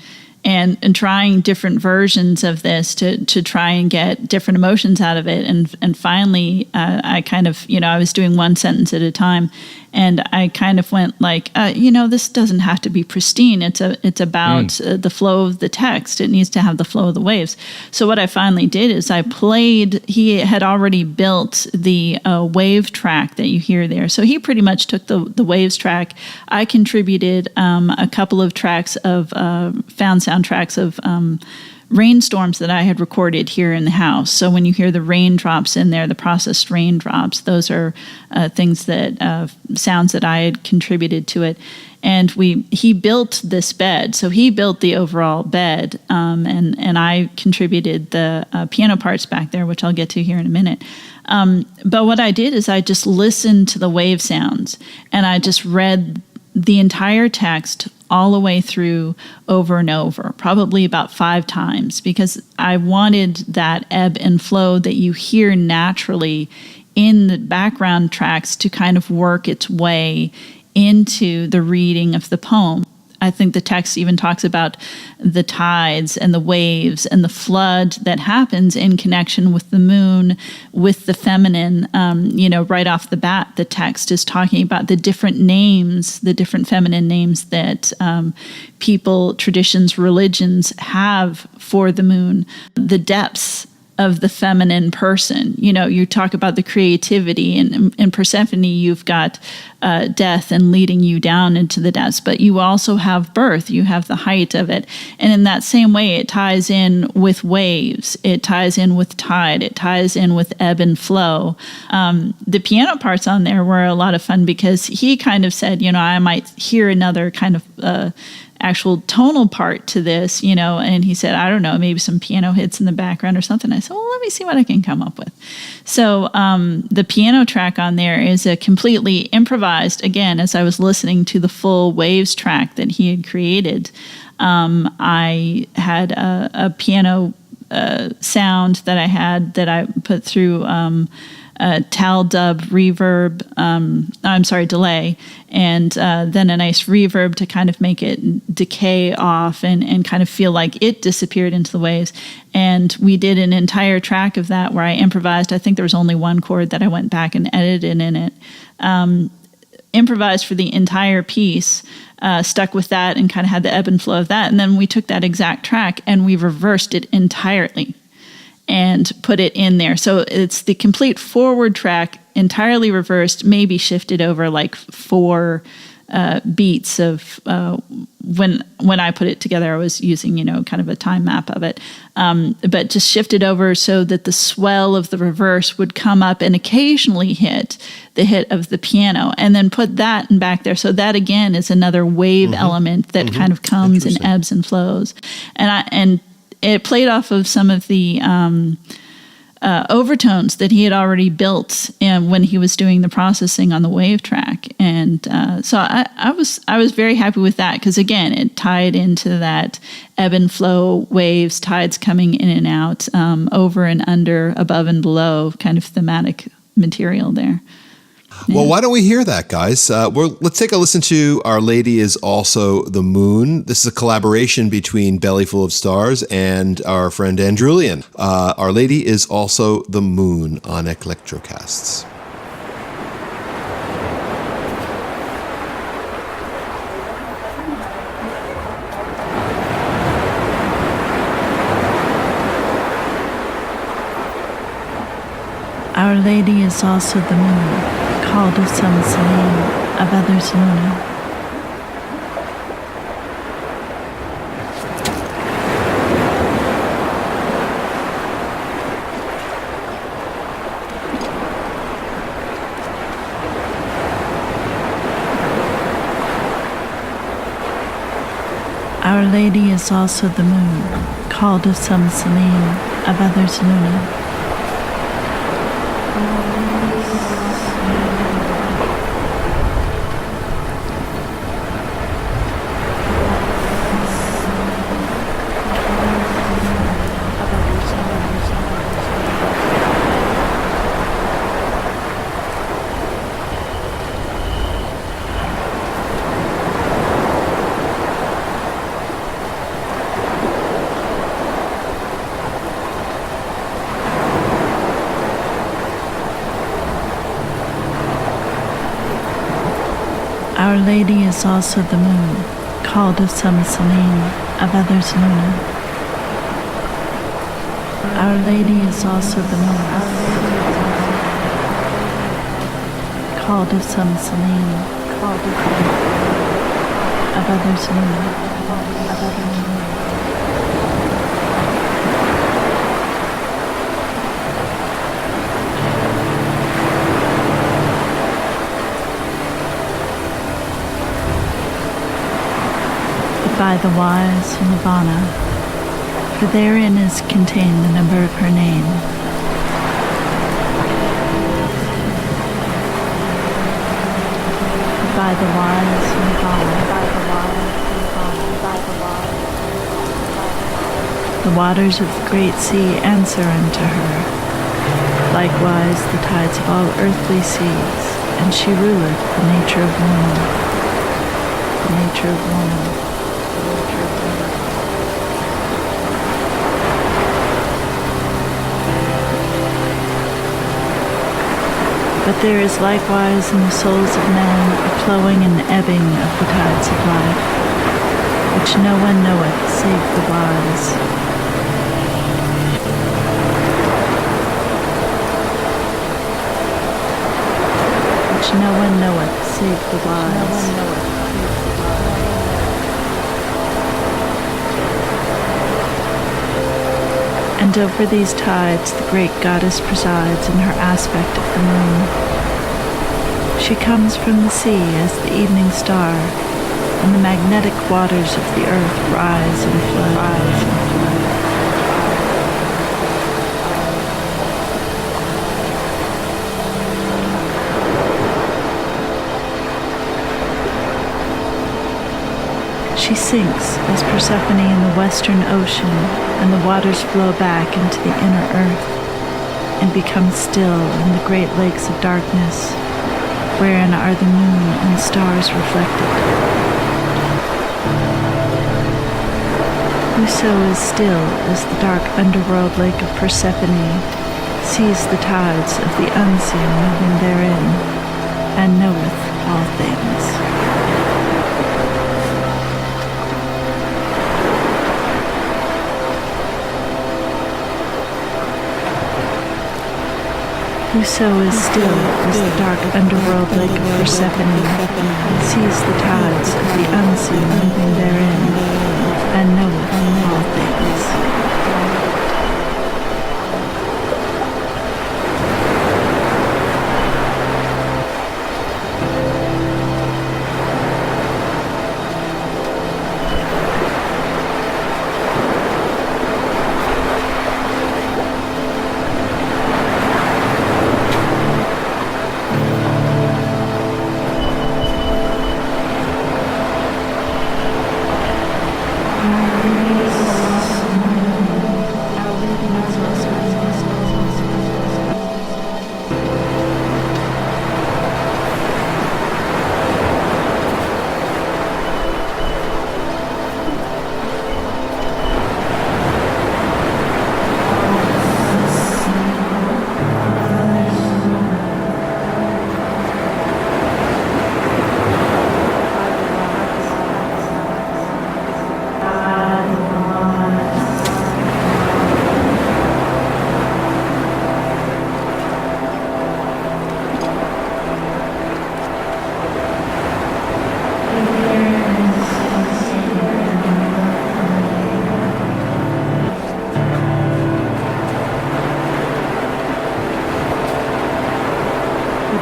and trying different versions of this to try and get different emotions out of it. And finally, I kind of, you know, I was doing one sentence at a time. And I kind of went like, you know, this doesn't have to be pristine. It's about the flow of the text. It needs to have the flow of the waves. So what I finally did is I played. He had already built the wave track that you hear there. So he pretty much took the waves track. I contributed a couple of tracks of found sound tracks of rainstorms that I had recorded here in the house. So when you hear the raindrops in there, the processed raindrops, those are things that sounds that I had contributed to it. And he built this bed. So he built the overall bed, and I contributed the piano parts back there, which I'll get to here in a minute. But what I did is I just listened to the wave sounds, and I just read the entire text all the way through over and over, probably about 5 times, because I wanted that ebb and flow that you hear naturally in the background tracks to kind of work its way into the reading of the poem. I think the text even talks about the tides and the waves and the flood that happens in connection with the moon, with the feminine. You know, right off the bat, the text is talking about the different names, the different feminine names that people, traditions, religions have for the moon, the depths of the feminine person. You know, you talk about the creativity, and in Persephone, you've got death and leading you down into the depths, but you also have birth, you have the height of it. And in that same way, it ties in with waves, it ties in with tide, it ties in with ebb and flow. The piano parts on there were a lot of fun because he kind of said, you know, I might hear another kind of actual tonal part to this, you know, and he said, I don't know, maybe some piano hits in the background or something. I said, well, let me see what I can come up with. So the piano track on there is a completely improvised, again, as I was listening to the full waves track that he had created. I had a piano sound that I had that I put through tal dub reverb, delay, and then a nice reverb to kind of make it decay off and kind of feel like it disappeared into the waves. And we did an entire track of that where I improvised. I think there was only one chord that I went back and edited in it. improvised for the entire piece, stuck with that and kind of had the ebb and flow of that. And then we took that exact track and we reversed it entirely and put it in there. So it's the complete forward track, entirely reversed, maybe shifted over like 4 beats of when I put it together. I was using, kind of a time map of it, but just shifted over so that the swell of the reverse would come up and occasionally hit the hit of the piano, and then put that in back there. So that again is another wave element that kind of comes and ebbs and flows, and it played off of some of the overtones that he had already built when he was doing the processing on the wave track. And so I was very happy with that, because again, it tied into that ebb and flow waves, tides coming in and out, over and under, above and below kind of thematic material there. Well, why don't we hear that, guys? Let's take a listen to Our Lady is Also the Moon. This is a collaboration between Bellyful of Stars and our friend Andrulian. Our Lady is Also the Moon on Electrocasts. Our Lady is also the moon, called of some Selene, of others Luna. Our Lady is also the moon, called of some Selene, of others Luna. Our Lady is also the moon, called of some Selene, of others Luna. Our Lady is also the moon, called of some Selene, of others Luna. By the wise Nirvana, for therein is contained the number of her name. By the wise Nirvana, the waters of the great sea answer unto her, likewise the tides of all earthly seas, and she ruleth the nature of woman, the nature of woman. But there is likewise in the souls of men a flowing and ebbing of the tides of life, which no one knoweth save the wise. Which no one knoweth save the wise. And over these tides the great goddess presides in her aspect of the moon. She comes from the sea as the evening star, and the magnetic waters of the earth rise and flow. She sinks as Persephone in the western ocean, and the waters flow back into the inner earth, and become still in the great lakes of darkness, wherein are the moon and stars reflected. Whoso is still as the dark underworld lake of Persephone sees the tides of the unseen moving therein, and knoweth all things. Whoso is still as the dark underworld lake of Persephone sees the tides of the unseen moving therein, and knoweth all things.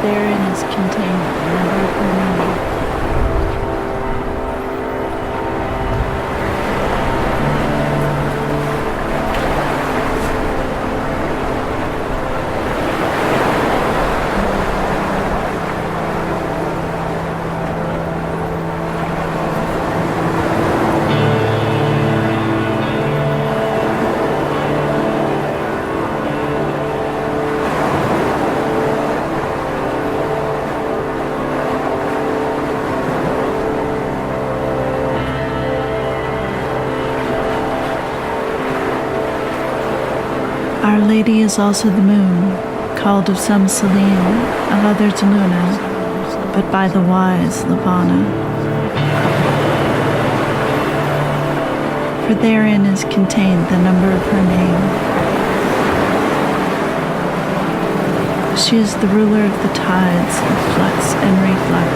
Therein is contained the number of her name. Our Lady is also the moon, called of some Selene, of others Luna, but by the wise Lavana. For therein is contained the number of her name. She is the ruler of the tides of flux and reflux.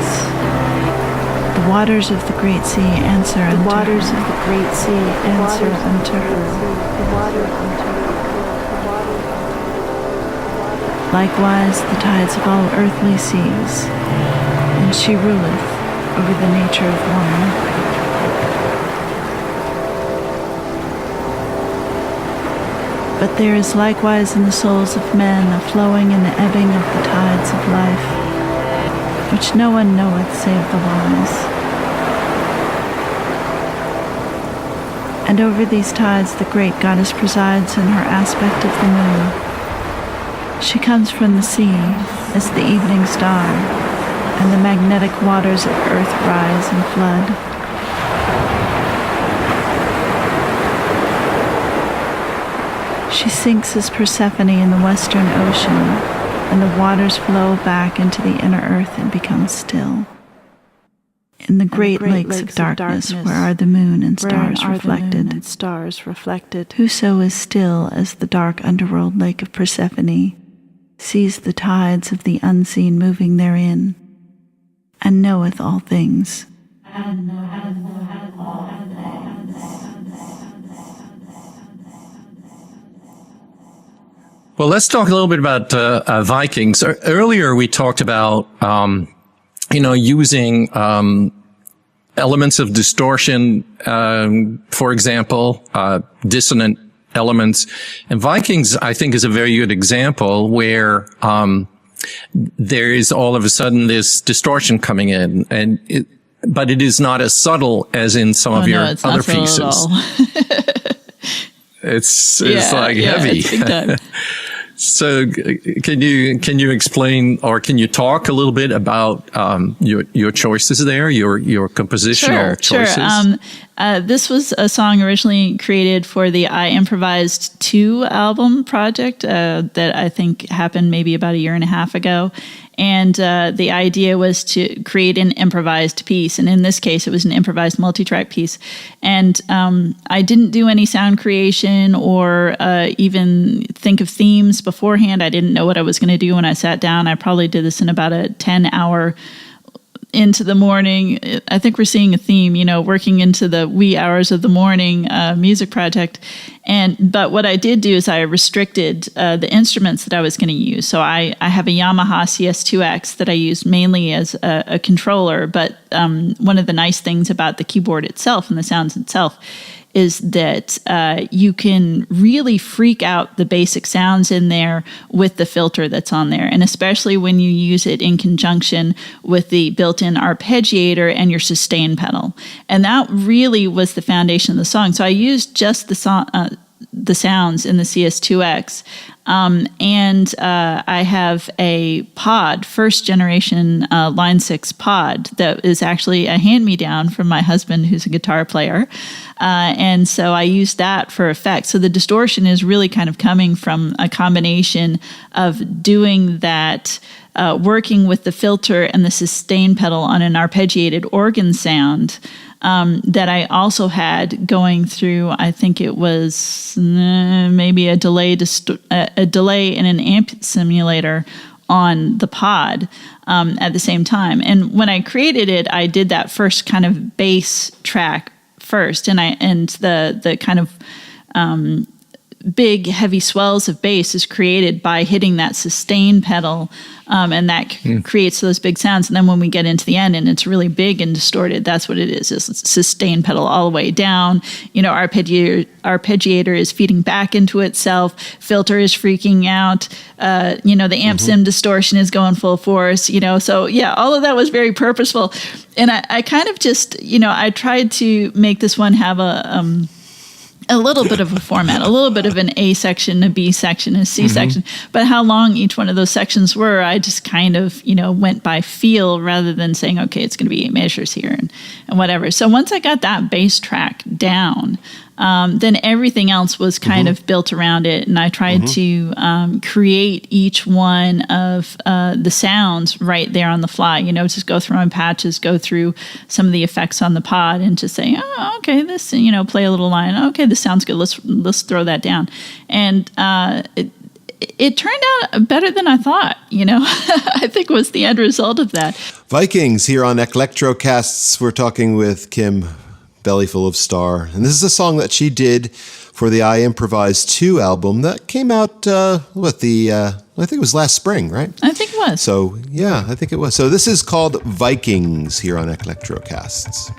The waters of the great sea answer unto her. The waters of the great sea answer unto her. Likewise the tides of all earthly seas, and she ruleth over the nature of woman. But there is likewise in the souls of men a flowing and the ebbing of the tides of life, which no one knoweth save the wise. And over these tides the great goddess presides in her aspect of the moon. She comes from the sea as the evening star, and the magnetic waters of earth rise and flood. She sinks as Persephone in the western ocean, and the waters flow back into the inner earth and become still. In the great lakes of darkness, where are the moon and stars reflected, whoso is still as the dark underworld lake of Persephone sees the tides of the unseen moving therein, and knoweth all things. Well, let's talk a little bit about Vikings. Earlier, we talked about using elements of distortion, for example, dissonant elements. And Vikings, I think, is a very good example where there is all of a sudden this distortion coming in, but it is not as subtle as in some of your other pieces. It's like heavy. It's big time. So can you explain, or can you talk a little bit about your choices there, your compositional choices? Sure. This was a song originally created for the I Improvised 2 album project that I think happened maybe about a year and a half ago. And the idea was to create an improvised piece. And in this case, it was an improvised multi-track piece. And I didn't do any sound creation or even think of themes beforehand. I didn't know what I was going to do when I sat down. I probably did this in about a 10-hour into the morning. I think we're seeing a theme, working into the wee hours of the morning music project. But what I did do is I restricted the instruments that I was going to use. So I have a Yamaha CS2X that I use mainly as a controller. But one of the nice things about the keyboard itself and the sounds itself is that you can really freak out the basic sounds in there with the filter that's on there. And especially when you use it in conjunction with the built-in arpeggiator and your sustain pedal. And that really was the foundation of the song. So I used just the sounds in the CS2X. And I have a pod, first generation Line 6 pod that is actually a hand-me-down from my husband, who's a guitar player. And so I used that for effect. So the distortion is really kind of coming from a combination of doing that, working with the filter and the sustain pedal on an arpeggiated organ sound. That I also had going through, I think it was maybe a delay in an amp simulator on the pod at the same time. And when I created it, I did that first kind of bass track first, and the kind of big heavy swells of bass is created by hitting that sustain pedal, and that creates those big sounds. And then when we get into the end and it's really big and distorted, that's what it is sustain pedal all the way down. Arpeggiator is feeding back into itself. Filter is freaking out. The amp sim distortion is going full force. So yeah, all of that was very purposeful. And I kind of just, I tried to make this one have a little bit of a format, a little bit of an A section, a B section, a C section. But how long each one of those sections were, I just kind of, went by feel rather than saying, okay, it's going to be 8 measures here and whatever. So once I got that bass track down, then everything else was kind of built around it. And I tried to create each one of the sounds right there on the fly, just go through on patches, go through some of the effects on the pod and just say, oh, okay, this, play a little line. Okay, this sounds good. Let's throw that down. And it turned out better than I thought, I think was the end result of that. Vikings here on Electrocasts. We're talking with Kim Bellyful of Star. And this is a song that she did for the I Improvised 2 album that came out, I think it was last spring, right? I think it was. So, yeah, I think it was. So this is called Vikings here on Electrocasts.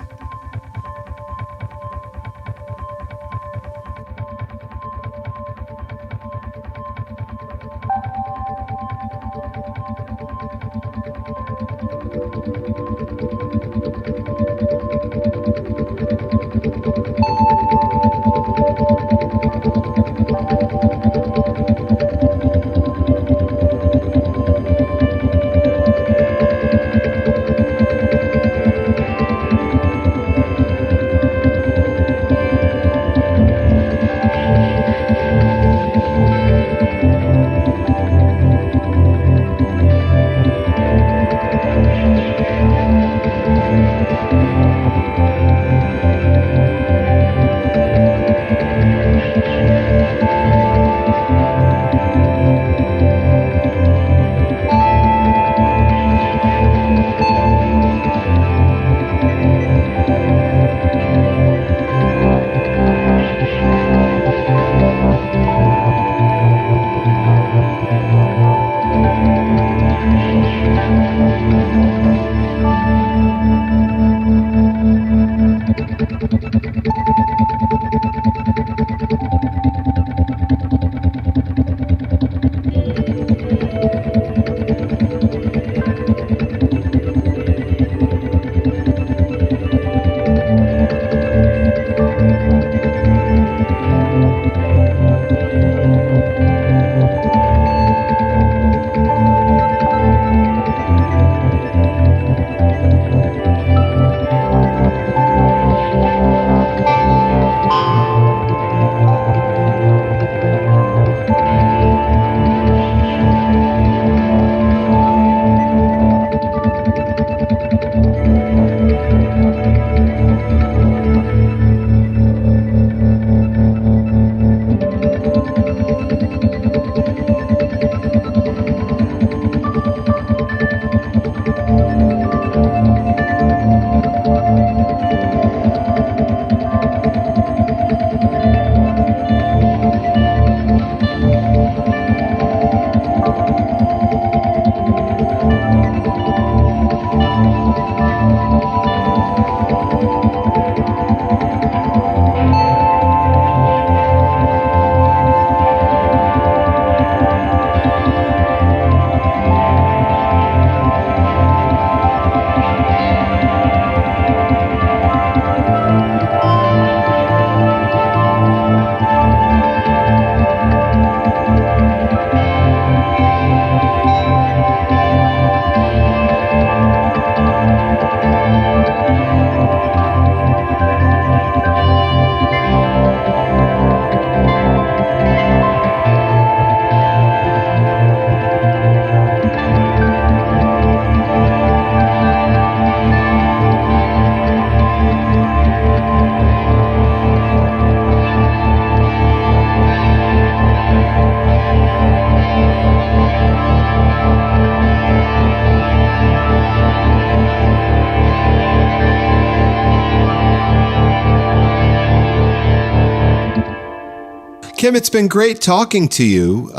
Kim, it's been great talking to you.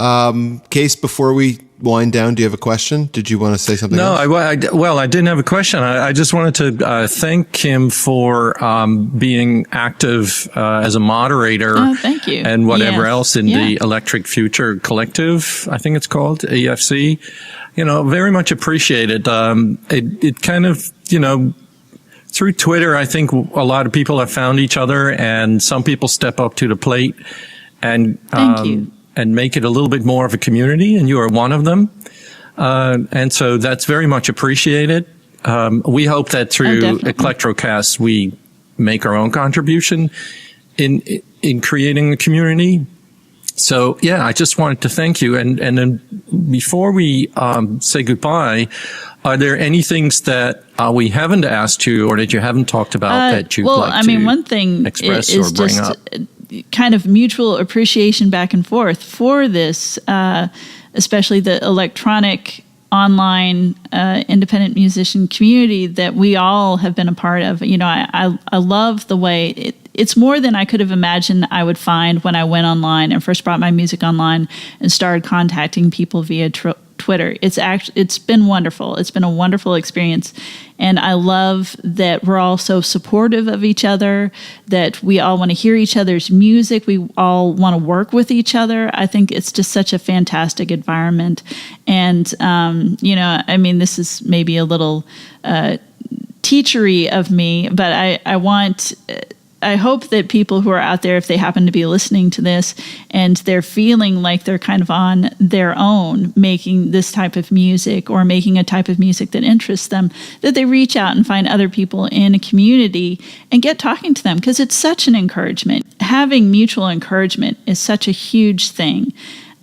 Case, before we wind down, do you have a question? Did you want to say something else? I didn't have a question. I just wanted to thank Kim for being active as a moderator. Oh, thank you. And whatever else in Yeah. the Electric Future Collective, I think it's called, EFC. Very much appreciated. It kind of, through Twitter, I think a lot of people have found each other, and some people step up to the plate and Thank you. and make it a little bit more of a community, and you are one of them. And so that's very much appreciated. We hope that through definitely. Electrocast, we make our own contribution in creating a community. So, yeah, I just wanted to thank you. And then before we say goodbye, are there any things that we haven't asked you or that you haven't talked about that you'd like to one thing express is or bring just up? kind of mutual appreciation back and forth for this, especially the electronic online independent musician community that we all have been a part of. I love the way it's more than I could have imagined I would find when I went online and first brought my music online and started contacting people via Twitter. It's been wonderful. It's been a wonderful experience. And I love that we're all so supportive of each other, that we all want to hear each other's music. We all want to work with each other. I think it's just such a fantastic environment. And, this is maybe a little teachery of me, but I hope that people who are out there, if they happen to be listening to this and they're feeling like they're kind of on their own making this type of music or making a type of music that interests them, that they reach out and find other people in a community and get talking to them, because it's such an encouragement. Having mutual encouragement is such a huge thing.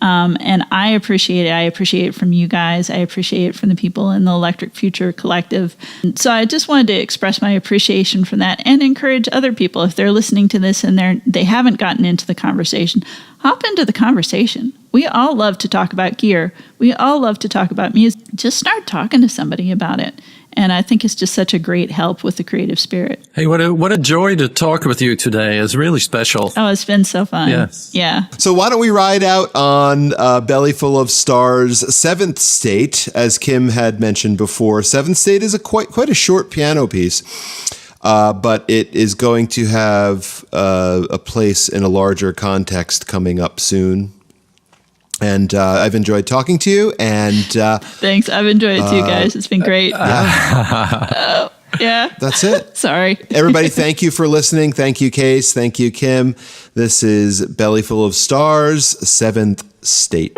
And I appreciate it. I appreciate it from you guys. I appreciate it from the people in the Electric Future Collective. So I just wanted to express my appreciation for that and encourage other people, if they're listening to this and they haven't gotten into the conversation, hop into the conversation. We all love to talk about gear. We all love to talk about music. Just start talking to somebody about it. And I think it's just such a great help with the creative spirit. Hey, what a joy to talk with you today. It's really special. Oh, it's been so fun. Yes. Yeah. So why don't we ride out on Belly Full of Stars' Seventh State, as Kim had mentioned before. Seventh State is quite a short piano piece, but it is going to have a place in a larger context coming up soon. And I've enjoyed talking to you. And thanks. I've enjoyed it too, guys. It's been great. Yeah. Yeah. That's it. Sorry. Everybody, thank you for listening. Thank you, Case. Thank you, Kim. This is Belly Full of Stars, Seventh State.